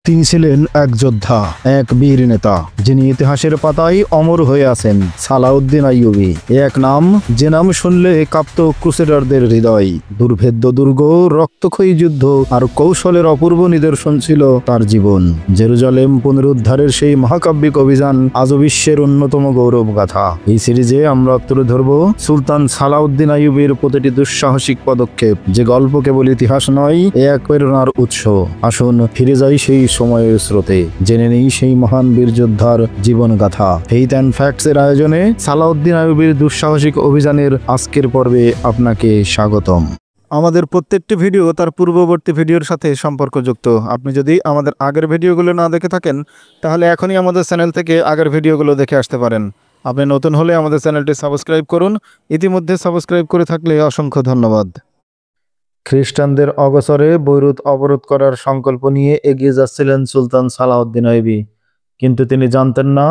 তিনি ছিলেন এক যোদ্ধা, এক বীর নেতা, যিনি ইতিহাসের পাতায় অমর হয়ে আছেন। সালাউদ্দিন আইয়ুবী এক নাম, যে নাম শুনলে কাঁপত ক্রুসেডারদের হৃদয়। দুর্ভেদ্য দুর্গ, রক্তক্ষয়ী যুদ্ধ আর কৌশলের অপূর্ব নিদর্শন ছিল তার জীবন। জেরুজালেম পুনরুদ্ধারের সেই মহাকাব্যিক অভিযান আজও বিশ্বের অন্যতম গৌরব গাথা। এই সিরিজে আমরা তুলে ধরব সুলতান সালাউদ্দিন আইয়ুবীর প্রতিটি দুঃসাহসিক পদক্ষেপ, যে গল্প কেবল ইতিহাস নয়, এক প্রেরণার উৎস। আসুন ফিরে যাই সেই সময়ের স্রোতে, জেনে নেই সেই মহান বীর যোদ্ধার জীবন গাথা। ফেইথ অ্যান্ড ফ্যাক্টস এর আয়োজনে সালাউদ্দিন আইয়ুবীর দুঃসাহসিক অভিযানের আজকের পর্বে আপনাকে স্বাগতম। আমাদের প্রত্যেকটি ভিডিও তার পূর্ববর্তী ভিডিওর সাথে সম্পর্কযুক্ত। আপনি যদি আমাদের আগের ভিডিওগুলো না দেখে থাকেন, তাহলে এখনই আমাদের চ্যানেল থেকে আগের ভিডিওগুলো দেখে আসতে পারেন। আপনি নতুন হলে আমাদের চ্যানেলটি সাবস্ক্রাইব করুন। ইতিমধ্যে সাবস্ক্রাইব করে থাকলে অসংখ্য ধন্যবাদ। খ্রিস্টানদের অগোচরে বৈরুত অবরোধ করার সংকল্প নিয়ে এগিয়ে যাচ্ছিলেন সুলতান সালাউদ্দিন আইয়ুবী, কিন্তু তিনি জানতেন না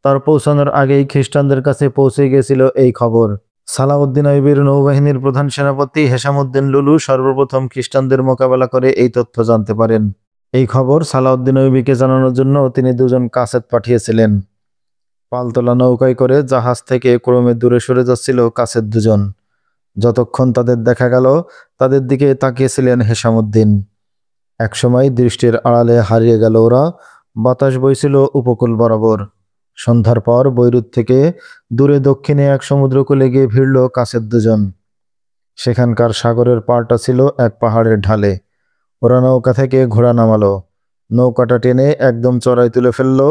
তার পৌঁছানোর আগেই খ্রিস্টানদের কাছে পৌঁছে গিয়েছিল এই খবর। সালাউদ্দিন আইয়ুবীর নৌবাহিনীর প্রধান সেনাপতি হেশামুদ্দিন লুলু সর্বপ্রথম খ্রিস্টানদের মোকাবেলা করে এই তথ্য জানতে পারেন। এই খবর সালাউদ্দিন আইয়ুবীকে জানানোর জন্য তিনি দুজন কাসেদ পাঠিয়েছিলেন। পালতোলা নৌকায় করে জাহাজ থেকে ক্রমে দূরে সরে যাচ্ছিল কাসেদ দুজন। যতক্ষণ তাদের দেখা গেল, তাদের দিকে তাকিয়েছিলেন হেশামুদ্দিন। একসময় দৃষ্টির আড়ালে হারিয়ে গেল ওরা। বাতাস বইছিল উপকূল বরাবর। সন্ধ্যার পর বৈরুত থেকে দূরে দক্ষিণে এক সমুদ্রকূলে গিয়ে ভিড়ল কাসেদ দুজন। সেখানকার সাগরের পাড়টা ছিল এক পাহাড়ের ঢালে। ওরা নৌকা থেকে ঘোড়া নামালো, নৌকাটা টেনে একদম চড়াই তুলে ফেললো।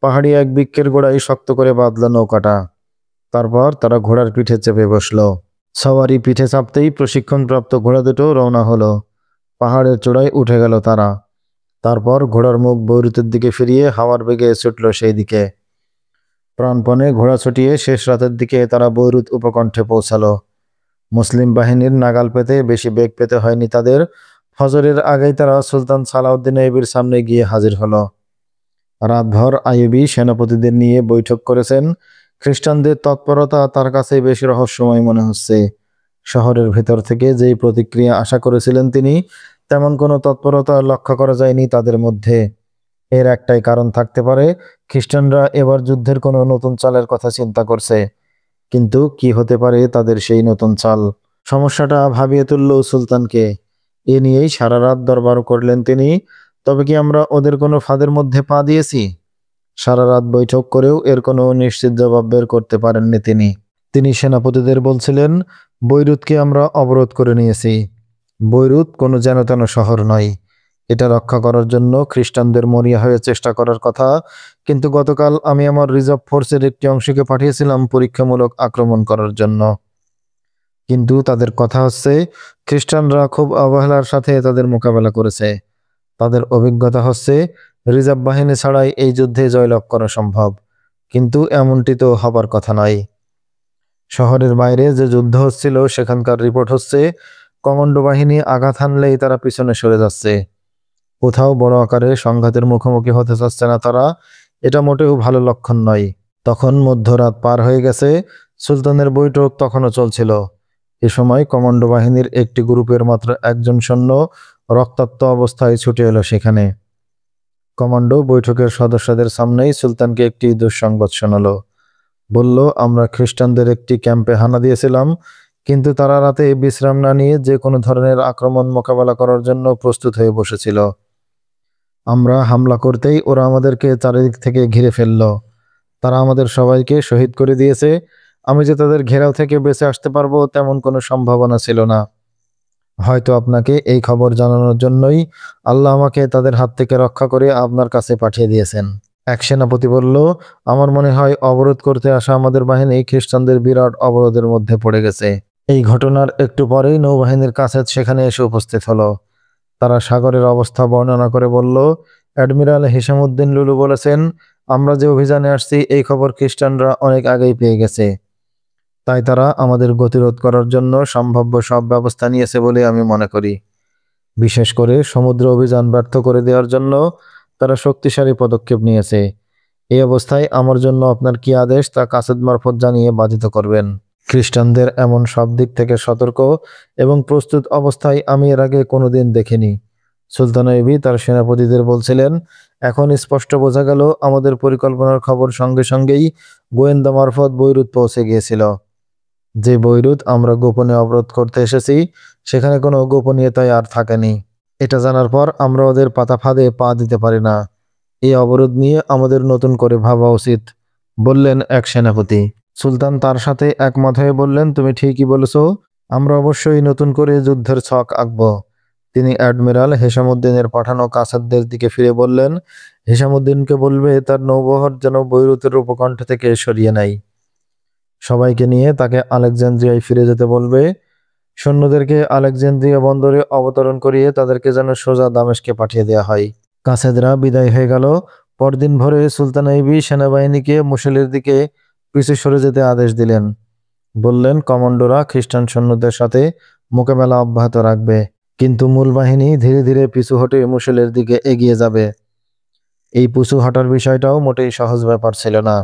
পাহাড়ি এক বৃক্ষের গোড়ায় শক্ত করে বাঁধল নৌকাটা। তারপর তারা ঘোড়ার পিঠে চেপে বসলো। সওয়ারি পিঠে চাপতেই প্রশিক্ষণপ্রাপ্ত ঘোড়া দুটো রওনা হলো। পাহাড়ের চূড়ায় উঠে গেল তারা। তারপর ঘোড়ার মুখ বৈরুতের দিকে ফিরিয়ে হাওয়ার বেগে ছুটল সেই দিকে। প্রাণপণে ঘোড়া ছুটিয়ে শেষ রাতের দিকে তারা বৈরুত উপকণ্ঠে পৌঁছালো। মুসলিম বাহিনীর নাগাল পেতে বেশি বেগ পেতে হয়নি তাদের। ফজরের আগেই তারা সুলতান সালাউদ্দিন আইয়ুবীর সামনে গিয়ে হাজির হলো। রাতভর আইয়ুবী সেনাপতিদের নিয়ে বৈঠক করেছেন। খ্রিস্টানদের তৎপরতা তার কাছে বেশ রহস্যময় মনে হচ্ছে। শহরের ভেতর থেকে যেই প্রতিক্রিয়া আশা করেছিলেন তিনি, তেমন কোনো তৎপরতা লক্ষ্য করা যায়নি তাদের মধ্যে। এর একটাই কারণ থাকতে পারে, খ্রিস্টানরা এবার যুদ্ধের কোনো নতুন চালের কথা চিন্তা করছে। কিন্তু কি হতে পারে তাদের সেই নতুন চাল? সমস্যাটা ভাবিয়ে তুলল সুলতানকে। এ নিয়েই সারা রাত দরবার করলেন তিনি। তবে কি আমরা ওদের কোনো ফাঁদের মধ্যে পা দিয়েছি? সারা রাত বৈঠক করেও এর কোনো নিশ্চিত জবাব বের করতে পারেননি তিনি সেনাপতিদের বলছিলেন, বৈরুতকে আমরা অবরোধ করে নিয়েছি। বৈরুত কোনো যেন তেন শহর নয়। এটা রক্ষা করার জন্য খ্রিস্টানদের মরিয়া হয়ে চেষ্টা করার কথা। কিন্তু গতকাল আমি আমার রিজার্ভ ফোর্সের একটি অংশকে পাঠিয়েছিলাম পরীক্ষামূলক আক্রমণ করার জন্য। কিন্তু তাদের কথা হচ্ছে, খ্রিস্টানরা খুব অবহেলার সাথে তাদের মোকাবেলা করেছে। তাদের অভিজ্ঞতা হচ্ছে, রিজার্ভ বাহিনী ছাড়াই এই যুদ্ধে জয়লাভ করা সম্ভব। কিন্তু এমনটি তো হবার কথা নয়। শহরের বাইরে যে যুদ্ধ হচ্ছিল, সেখানকার রিপোর্ট হচ্ছে, কমান্ডো বাহিনী আঘাত হানলেই তারা পিছনে সরে যাচ্ছে। কোথাও বড় আকারে সংঘাতের মুখোমুখি হতে চাচ্ছে না তারা। এটা মোটেও ভালো লক্ষণ নয়। তখন মধ্যরাত পার হয়ে গেছে। সুলতানের বৈঠক তখনও চলছিল। এ সময় কমান্ডো বাহিনীর একটি গ্রুপের মাত্র একজন সৈন্য রক্তাক্ত অবস্থায় ছুটে এলো সেখানে। কমান্ডো বৈঠকের সদস্যদের সামনেই সুলতানকে একটি দুঃসংবাদ শোনালো। বলল, আমরা খ্রিস্টানদের একটি ক্যাম্পে হানা দিয়েছিলাম, কিন্তু তারা রাতে বিশ্রাম না নিয়ে যে কোনো ধরনের আক্রমণ মোকাবেলা করার জন্য প্রস্তুত হয়ে বসেছিল। আমরা হামলা করতেই ওরা আমাদেরকে চারিদিক থেকে ঘিরে ফেলল। তারা আমাদের সবাইকে শহীদ করে দিয়েছে। আমি যে তাদের ঘেরাও থেকে বেঁচে আসতে পারবো তেমন কোনো সম্ভাবনা ছিল না। হয়তো আপনাকে এই খবর জানানোর জন্যই আল্লাহ আমাকে তাদের হাত থেকে রক্ষা করে আপনার কাছে পাঠিয়ে দিয়েছেন। এক সেনাপতি বলল, আমার মনে হয় অবরোধ করতে আসা আমাদের বাহিনী খ্রিস্টানদের বিরাট অবরোধের মধ্যে পড়ে গেছে। এই ঘটনার একটু পরেই নৌবাহিনীর কাছে সেখানে এসে উপস্থিত হলো। তারা সাগরের অবস্থা বর্ণনা করে বলল, অ্যাডমিরাল হেশামুদ্দিন লুলু বলেছেন, আমরা যে অভিযানে আসছি এই খবর খ্রিস্টানরা অনেক আগেই পেয়ে গেছে। তাই তারা আমাদের গতিরোধ করার জন্য সম্ভাব্য সব ব্যবস্থা নিয়েছে বলে আমি মনে করি। বিশেষ করে সমুদ্র অভিযান ব্যর্থ করে দেওয়ার জন্য তারা শক্তিশালী পদক্ষেপ নিয়েছে। এই অবস্থায় আমার জন্য আপনার কি আদেশ তা কাসেদ মারফত জানিয়ে বাধিত করবেন। খ্রিস্টানদের এমন সব দিক থেকে সতর্ক এবং প্রস্তুত অবস্থায় আমি এর আগে কোনোদিন দেখিনি। সুলতান আইবি তার সেনাপতিদের বলছিলেন, এখন স্পষ্ট বোঝা গেল আমাদের পরিকল্পনার খবর সঙ্গে সঙ্গেই গোয়েন্দা মারফত বৈরুত পৌঁছে গিয়েছিল। যে বৈরুত আমরা গোপনে অবরোধ করতে এসেছি সেখানে কোনো গোপনীয়তাই আর থাকেনি। এটা জানার পর আমরা ওদের পাতা ফাঁদে পা দিতে পারি না। এই অবরোধ নিয়ে আমাদের নতুন করে ভাবা উচিত, বললেন এক সেনাপতি। সুলতান তার সাথে একমত হয়ে বললেন, তুমি ঠিকই বলেছ, আমরা অবশ্যই নতুন করে যুদ্ধের ছক আঁকব। তিনি অ্যাডমিরাল হেশামুদ্দিনের পাঠানো কাসারদের দিকে ফিরে বললেন, হেশামুদ্দিনকে বলবে তার নৌবহর যেন বৈরুতের উপকণ্ঠ থেকে সরিয়ে নেয়। সবাইকে নিয়ে তাকে আলেকজান্দ্রিয়ায় ফিরে যেতে বলবে। সৈন্যদেরকে আলেকজান্দ্রিয়া বন্দরে অবতরণ করিয়ে তাদেরকে যেন সোজা দামেস্কে পাঠিয়ে দেওয়া হয়। কাসেদরা বিদায় হয়ে গেল। পরদিন ভোরে সুলতান আইবি সেনাবাহিনীকে মুসেলের দিকে পিছু সরে যেতে আদেশ দিলেন। বললেন, কমান্ডোরা খ্রিস্টান সৈন্যদের সাথে মোকাবেলা অব্যাহত রাখবে, কিন্তু মূল বাহিনী ধীরে ধীরে পিছু হটে মুসেলের দিকে এগিয়ে যাবে। এই পিছু হটার বিষয়টাও মোটেই সহজ ব্যাপার ছিল না।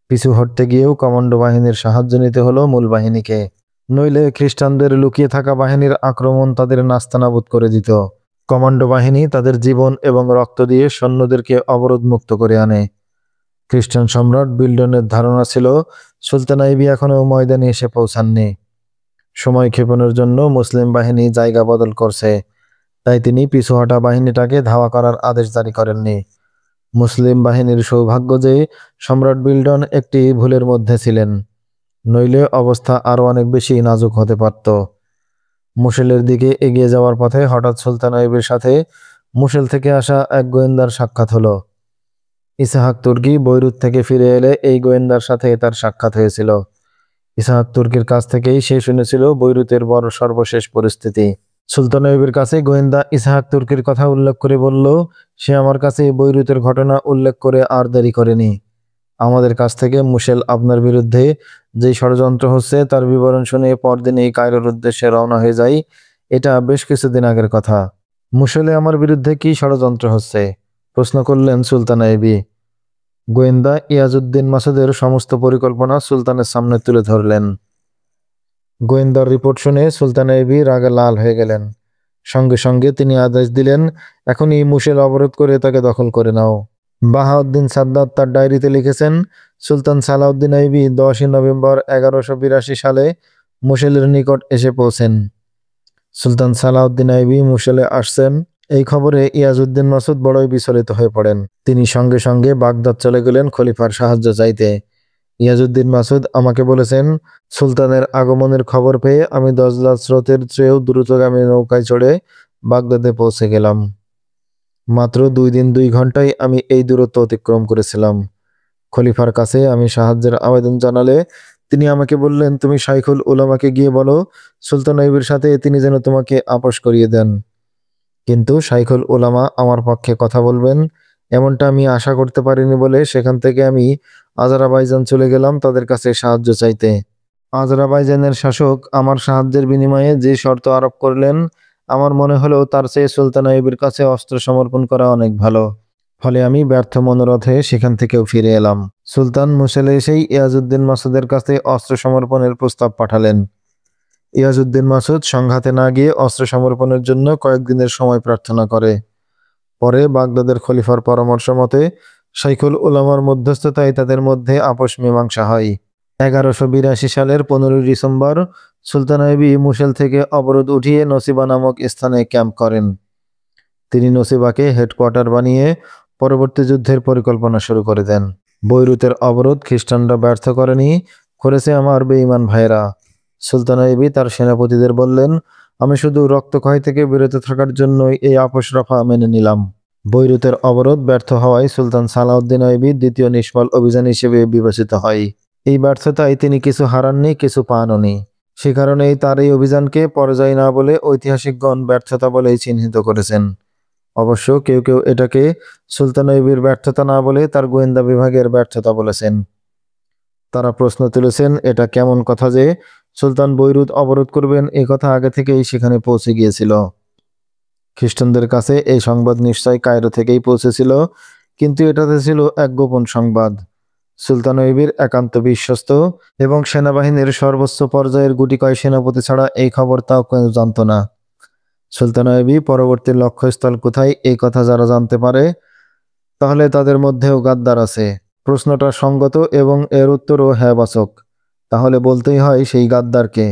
পিছু হটতে গিয়েও কমান্ডো বাহিনীর সাহায্য নিতে হলো মূল বাহিনীকে, নইলে খ্রিস্টানদের লুকিয়ে থাকা বাহিনীর আক্রমণ তাদের নাস্তানাবুদ করে দিত। কমান্ডো বাহিনী তাদের জীবন এবং রক্ত দিয়ে সৈন্যদেরকে অবরোধমুক্ত করে আনে। খ্রিস্টান সম্রাট বিল্ডনের ধারণা ছিল সুলতান আইবি এখনও ময়দানে এসে পৌঁছাননি। সময় ক্ষেপণের জন্য মুসলিম বাহিনী জায়গা বদল করছে, তাই তিনি পিছু হটা বাহিনীটাকে ধাওয়া করার আদেশ জারি করেননি। মুসলিম বাহিনীর সৌভাগ্য যে সম্রাট বিল্ডন একটি ভুলের মধ্যে ছিলেন, নইলে অবস্থা আরও অনেক বেশি নাজুক হতে পারত। মুসেলের দিকে এগিয়ে যাওয়ার পথে হঠাৎ সুলতান আইবের সাথে মুসেল থেকে আসা এক গোয়েন্দার সাক্ষাৎ হলো। ইসাহাক তুর্কি বৈরুত থেকে ফিরে এলে এই গোয়েন্দার সাথে তার সাক্ষাৎ হয়েছিল। ইসাহাক তুর্কির কাছ থেকেই সে শুনেছিল বৈরুতের বড় সর্বশেষ পরিস্থিতি। সুলতান আইবের কাছে গোয়েন্দা ইসাহাক তুর্কির কথা উল্লেখ করে বলল, সে আমার কাছে বৈরুতের ঘটনা উল্লেখ করে আর দেরি করেনি। আমাদের কাছ থেকে মুসেল আপনার বিরুদ্ধে যেই ষড়যন্ত্র হচ্ছে তার বিবরণ শুনে পরদিনেই কায়রোর উদ্দেশ্যে রওনা হয়ে যাই। এটা বেশ কিছুদিন আগের কথা। মুসেলে আমার বিরুদ্ধে কি ষড়যন্ত্র হচ্ছে? প্রশ্ন করলেন সুলতান আইবি। গোয়েন্দা ইয়াজউদ্দিন মাসুদের সমস্ত পরিকল্পনা সুলতানের সামনে তুলে ধরলেন। গোয়েন্দার রিপোর্ট শুনে সুলতান আইবি রাগে লাল হয়ে গেলেন। সঙ্গে সঙ্গে তিনি আদেশ দিলেন, এখনই মুসেল অবরোধ করে তাকে দখল করে নাও। বাহাউদ্দিন সাদ্দাত তার ডায়েরিতে লিখেছেন, সুলতান সালাউদ্দিন আইবি 10 নভেম্বর 1182 সালে মুসেলের নিকট এসে পৌঁছেন। সুলতান সালাউদ্দিন আইবি মুসেলে আসছেন এই খবরে ইয়াজউদ্দিন মাসুদ বড়ই বিচলিত হয়ে পড়েন। তিনি সঙ্গে সঙ্গে বাগদাদ চলে গেলেন খলিফার সাহায্য চাইতে। ইয়াজউদ্দিন মাসুদ আমাকে বলেছেন, সুলতানের আগমনের খবর পেয়ে আমি দজলা স্রোতের চেয়েও দ্রুতগামী নৌকায় চড়ে বাগদাদে পৌঁছে গেলাম। মাত্র 2 দিন 2 ঘন্টায় আমি এই দূরত্ব অতিক্রম করেছিলাম। খলিফার কাছে আমি সাহায্যের আবেদন জানালে তিনি আমাকে বললেন, তুমি শাইখুল উলামাকে গিয়ে বলো সুলতান আইবের সাথে তিনি যেন তোমাকে আপোস করিয়ে দেন। কিন্তু শাইখুল উলামা আমার পক্ষে কথা বলবেন এমনটা আমি আশা করতে পারিনি বলে সেখান থেকে আমি আজারাবাইজান চলে গেলাম তাদের কাছে সাহায্য চাইতে। আজারাবাইজানের শাসক আমার সাহায্যের বিনিময়ে যে শর্ত আরোপ করলেন, আমার মনে হলো তার চেয়ে সুলতান আইবের কাছে অস্ত্র সমর্পণ করা অনেক ভালো। ফলে আমি ব্যর্থ মনোরথে সেখান থেকেও ফিরে এলাম। সুলতান মুসেলে এসেই ইয়াজউদ্দিন মাসুদের কাছে অস্ত্র সমর্পণের প্রস্তাব পাঠালেন। ইয়াজউদ্দিন মাসুদ সংঘাতে না গিয়ে অস্ত্র সমর্পণের জন্য কয়েকদিনের সময় প্রার্থনা করে। পরে বাগদাদের খলিফার পরামর্শ মতে শাইখুল উলামার মধ্যস্থতায় তাদের মধ্যে আপোষ মীমাংসা হয়। 1182 সালের 15 ডিসেম্বর সুলতান আইবি মুসেল থেকে অবরোধ উঠিয়ে নসিবা নামক স্থানে ক্যাম্প করেন। তিনি নসিবাকে হেডকোয়ার্টার বানিয়ে পরবর্তী যুদ্ধের পরিকল্পনা শুরু করে দেন। বৈরুতের অবরোধ খ্রিস্টানরা ব্যর্থ করেনি, করেছে আমার বেঈমান ভাইয়েরা। সুলতান আইবি তার সেনাপতিদের বললেন, আমি শুধু রক্তক্ষয় থেকে বিরত থাকার জন্যই এই আপোষ রফা মেনে নিলাম। বৈরুতের অবরোধ ব্যর্থ হওয়ায় সুলতান সালাউদ্দিন আইবি দ্বিতীয় নিষ্ফল অভিযান হিসেবে বিবেচিত হয়। এই ব্যর্থতায় তিনি কিছু হারাননি, কিছু পাননি। সে কারণেই তার এই অভিযানকে পরাজয় না বলে ঐতিহাসিকগণ ব্যর্থতা বলেই চিহ্নিত করেছেন। অবশ্য কেউ কেউ এটাকে সুলতান আইবির ব্যর্থতা না বলে তার গোয়েন্দা বিভাগের ব্যর্থতা বলেছেন। তারা প্রশ্ন তুলেছেন, এটা কেমন কথা যে সুলতান বৈরুত অবরোধ করবেন, এ কথা আগে থেকেই সেখানে পৌঁছে গিয়েছিল। খ্রিস্টানদের কাছে এই সংবাদ নিশ্চয় কায়রো থেকেই পৌঁছেছিল, কিন্তু এটাতে ছিল এক গোপন সংবাদ। সুলতান আইবির একান্ত বিশ্বস্ত এবং সেনাবাহিনীর সর্বোচ্চ পর্যায়ের গুটি কয় সেনাপতি ছাড়া এই খবর তাও কেউ জানত না। সুলতান আইবি পরবর্তী লক্ষ্যস্থল কোথায় এই কথা যারা জানতে পারে তাহলে তাদের মধ্যেও গাদ্দার আছে। প্রশ্নটা সঙ্গত এবং এর উত্তরও হ্যাঁবাচক। তাহলে বলতেই হয় সেই গাদ্দারকে।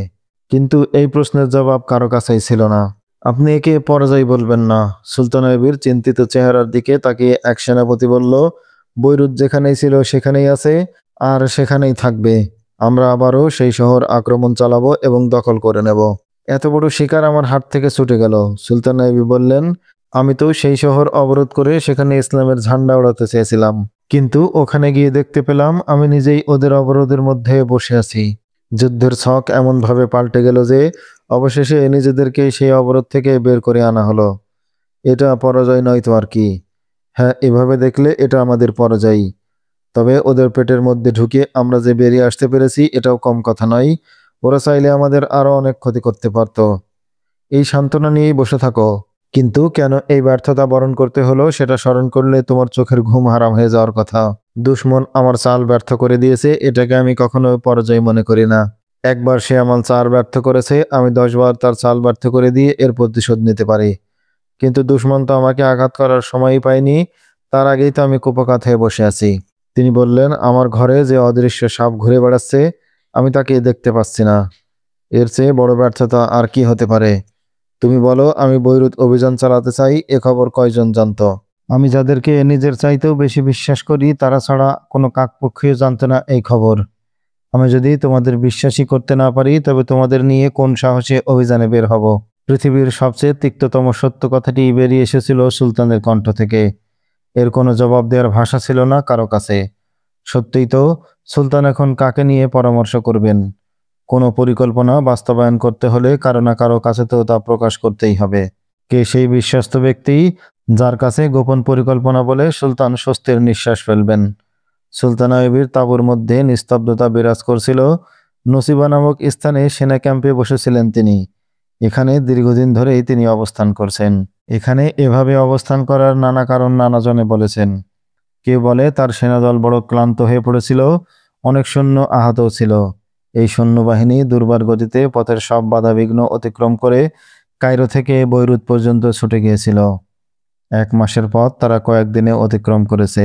কিন্তু এই প্রশ্নের জবাব কারো কাছেই ছিল না। আপনি একে পরাজয় বলবেন না। সুলতান আইবির চিন্তিত চেহারার দিকে তাকিয়ে এক সেনাপতি বলল, বৈরুত যেখানেই ছিল সেখানেই আছে আর সেখানেই থাকবে। আমরা আবারও সেই শহর আক্রমণ চালাবো এবং দখল করে নেব। এত বড় শিকার আমার হাত থেকে ছুটে গেল। সুলতান আইবি বললেন, আমি তো সেই শহর অবরোধ করে সেখানে ইসলামের ঝান্ডা ওড়াতে চেয়েছিলাম, কিন্তু ওখানে গিয়ে দেখতে পেলাম আমি নিজেই ওদের অবরোধের মধ্যে বসে আছি। যুদ্ধের ছক এমনভাবে পাল্টে গেল যে অবশেষে নিজেদেরকে সেই অবরোধ থেকে বের করে আনা হলো। এটা পরাজয় নয় তো আর কি। হ্যাঁ, এভাবে দেখলে এটা আমাদের পরাজয়। তবে ওদের পেটের মধ্যে ঢুকে আমরা যে বেরিয়ে আসতে পেরেছি এটাও কম কথা নয়। ওরা চাইলে আমাদের আরো অনেক ক্ষতি করতে পারত। এই সান্ত্বনা নিয়েই বসে থাকো। কিন্তু কেন এই ব্যর্থতা বরণ করতে হলো সেটা স্মরণ করলে তোমার চোখের ঘুম হারাম হয়ে যাওয়ার কথা। দুশ্মন আমার চাল ব্যর্থ করে দিয়েছে, এটাকে আমি কখনো পরাজয় মনে করি না। একবার সে আমার চাল ব্যর্থ করেছে, আমি 10 বার তার চাল ব্যর্থ করে দিয়ে এর প্রতিশোধ নিতে পারি। কিন্তু দুশ্মন তো আমাকে আঘাত করার সময়ই পায়নি, তার আগেই তো আমি কুপোকাত হয়ে বসে আছি। তিনি বললেন, আমার ঘরে যে অদৃশ্য সাপ ঘুরে বেড়াচ্ছে আমি তাকে দেখতে পাচ্ছি না। এর চেয়ে বড় ব্যর্থতা আর কি হতে পারে? তুমি বলো, আমি বৈরুত অভিযান চালাতে চাই, এ খবর কয়জন জানতো? আমি যাদেরকে নিজের চাইতেও বেশি বিশ্বাস করি তারা ছাড়া কোনো কাকপক্ষীয় জানতো না এই খবর। আমি যদি তোমাদের বিশ্বাসই করতে না পারি তবে তোমাদের নিয়ে কোন সাহসে অভিযানে বের হব? পৃথিবীর সবচেয়ে তিক্ততম সত্য কথাটি বেরিয়ে এসেছিল সুলতানের কণ্ঠ থেকে। এর কোনো জবাব দেওয়ার ভাষা ছিল না কারো কাছে। সত্যিই তো, সুলতান এখন কাকে নিয়ে পরামর্শ করবেন? কোনো পরিকল্পনা বাস্তবায়ন করতে হলে কারো না কারো কাছে তো তা প্রকাশ করতেই হবে। কে সেই বিশ্বস্ত ব্যক্তি যার কাছে গোপন পরিকল্পনা বলে সুলতান স্বস্তির নিঃশ্বাস ফেলবেন? সুলতান আইবির তাঁবুর মধ্যে নিস্তব্ধতা বিরাজ করছিল। নসিবা নামক স্থানে সেনা ক্যাম্পে বসেছিলেন তিনি। এখানে দীর্ঘদিন ধরেই তিনি অবস্থান করছেন। এখানে এভাবে অবস্থান করার নানা কারণ নানাজনে বলেছেন। কেউ বলে তার সেনাদল বড় ক্লান্ত হয়ে পড়েছিল, অনেক সৈন্য আহতও ছিল। এই সৈন্যবাহিনী দুর্বার গতিতে পথের সব বাধাবিঘ্ন অতিক্রম করে কায়রো থেকে বৈরুত পর্যন্ত ছুটে গিয়েছিল। 1 মাসের পথ তারা কয়েকদিনে অতিক্রম করেছে।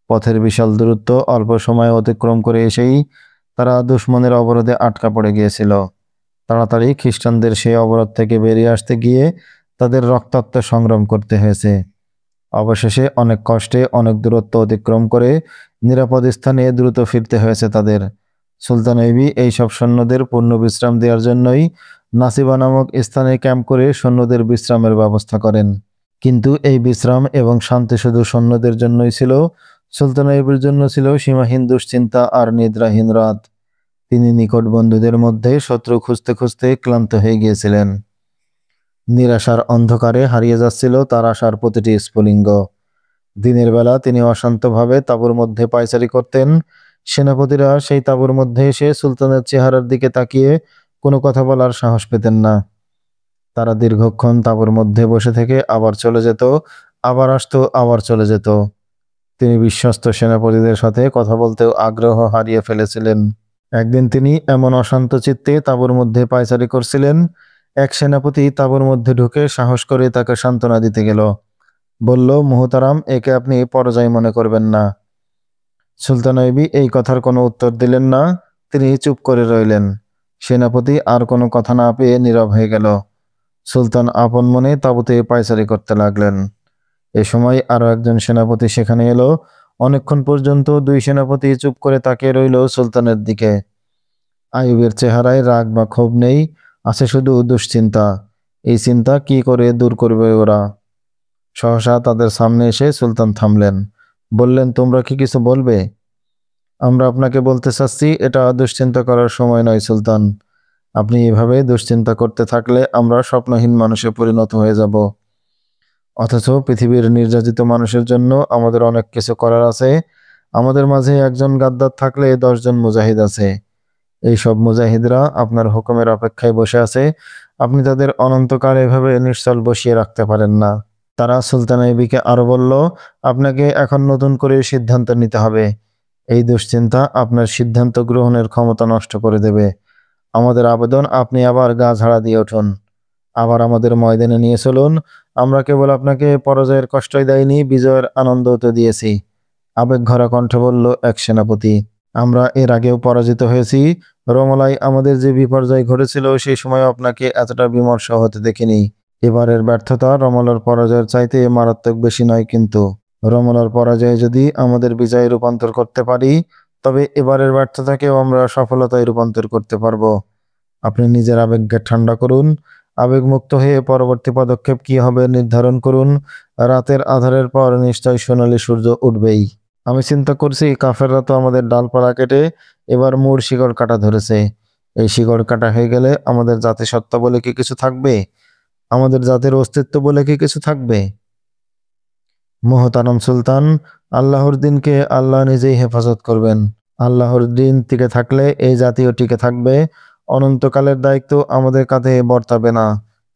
পথের বিশাল দূরত্ব অল্প সময়ে অতিক্রম করে এসেই তারা দুশমনের অবরোধে আটকা পড়ে গিয়েছিল। তাড়াতাড়ি খ্রিস্টানদের সেই অবরোধ থেকে বেরিয়ে আসতে গিয়ে তাদের রক্তাক্ত সংগ্রাম করতে হয়েছে। অবশেষে অনেক কষ্টে অনেক দূরত্ব অতিক্রম করে নিরাপদ স্থানে দ্রুত ফিরতে হয়েছে তাদের। সুলতান আইবি এইসব সৈন্যদের পূর্ণ বিশ্রাম দেওয়ার জন্যই নাসিবা নামক স্থানে ক্যাম্প করে সৈন্যদের বিশ্রামের ব্যবস্থা করেন। কিন্তু এই বিশ্রাম এবং শান্তি শুধু সৈন্যদের জন্যই ছিল, সুলতান আইবির জন্য ছিল সীমাহীন দুশ্চিন্তা আর নিদ্রাহীন রাত। তিনি নিকট বন্ধুদের মধ্যে শত্রু খুঁজতে খুঁজতে ক্লান্ত হয়ে গিয়েছিলেন। নিরাশার অন্ধকারে হারিয়ে যাচ্ছিল তার আশার প্রতিটি স্ফুলিঙ্গ। দিনের বেলা তিনি অশান্তভাবে তাঁবুর মধ্যে পায়চারি করতেন। সেনাপতিরা সেই তাঁবুর মধ্যে এসে সুলতানের চেহারার দিকে তাকিয়ে কোনো কথা বলার সাহস পেতেন না। তারা দীর্ঘক্ষণ তাঁবুর মধ্যে বসে থেকে আবার চলে যেত, আবার আসতো, আবার চলে যেত। তিনি বিশ্বস্ত সেনাপতিদের সাথে কথা বলতেও আগ্রহ হারিয়ে ফেলেছিলেন। একদিন তিনি এমন অশান্ত চিত্তে তাঁবুর মধ্যে পায়চারি করছিলেন, এক সেনাপতি তাঁবুর মধ্যে ঢুকে সাহস করে তাকে সান্ত্বনা দিতে গেল। বলল, মুহতারাম, একে আপনি পরাজয় মনে করবেন না। সুলতান আইবি এই কথার কোনো উত্তর দিলেন না। তিনি চুপ করে রইলেন। সেনাপতি আর কোনো কথা না পেয়ে নীরব হয়ে গেল। সুলতান আপন মনে তাঁবুতে পায়চারি করতে লাগলেন। এ সময় আরো একজন সেনাপতি সেখানে এলো। অনেকক্ষণ পর্যন্ত দুই সেনাপতি চুপ করে তাকিয়ে রইল সুলতানের দিকে। আইয়ুবের চেহারায় রাগ বা ক্ষোভ নেই, আছে শুধু দুশ্চিন্তা। এই চিন্তা কি করে দূর করবে ওরা? সহসা তাদের সামনে এসে সুলতান থামলেন। বললেন, তোমরা কি কিছু বলবে? আমরা আপনাকে বলতে চাচ্ছি, এটা দুশ্চিন্তা করার সময় নয় সুলতান। আপনি এভাবে দুশ্চিন্তা করতে থাকলে আমরা স্বপ্নহীন মানুষে পরিণত হয়ে যাব। অথচ পৃথিবীর নির্যাতিত মানুষের জন্য আমাদের অনেক কিছু করার আছে। আমাদের মাঝে একজন গাদ্দার থাকলে 10 জন মুজাহিদ আছে। এই সব মুজাহিদরা আপনার হুকুমের অপেক্ষায় বসে আছে। আপনি তাদের অনন্তকাল এভাবে নিশ্চল বসিয়ে রাখতে পারেন না। তারা সুলতান আইবিকে আরো বলল, আপনাকে এখন নতুন করে সিদ্ধান্ত নিতে হবে। এই দুশ্চিন্তা আপনার সিদ্ধান্ত গ্রহণের ক্ষমতা নষ্ট করে দেবে। আমাদের আবেদন, আপনি আবার গা ঝাড়া দিয়ে উঠুন। আবার আমাদের ময়দানে নিয়ে চলুন। আমরা কেবল আপনাকে পরাজয়ের কষ্টই দেয়নি, বিজয়ের আনন্দ তো দিয়েছি। আবেগভরা কণ্ঠে বলল এক সেনাপতি। আমরা এর আগেও পরাজিত হয়েছি। রমলায় আমাদের যে বিপর্যয় ঘটেছিল সেই সময় আপনাকে এতটা বিমর্ষ হতে দেখিনি। এবারের ব্যর্থতা রমলার পরাজয়ের চাইতে মারাত্মক বেশি নয়, কিন্তু রমলার পরাজয় যদি আমাদের বিজয়ে রূপান্তর করতে পারি, তবে এবারের ব্যর্থতাকেও আমরা সফলতায় রূপান্তর করতে পারবো। আপনি নিজের আবেগকে ঠান্ডা করুন। আবেগমুক্ত হয়ে পরবর্তী পদক্ষেপ কি হবে নির্ধারণ করুন। রাতের আঁধারের পর নিশ্চয় সোনালী সূর্য উঠবেই। আমি চিন্তা করছি, কাফেররা তো আমাদের ডালপালা কেটে এবার মূল শিকড় কাটা ধরেছে। এই শিকড় কাটা হয়ে গেলে আমাদের জাতিসত্তা বলে কি কিছু থাকবে? আমাদের জাতির অস্তিত্ব বলে কি কিছু থাকবে? মোহতারাম সুলতান, আল্লাহর দিনকে আল্লাহ নিজেই হেফাজত করবেন। আল্লাহর দিন টিকে থাকলে এই জাতিও টিকে থাকবে। অনন্তকালের দায়িত্ব আমাদের কাঁধে বর্তাবে না।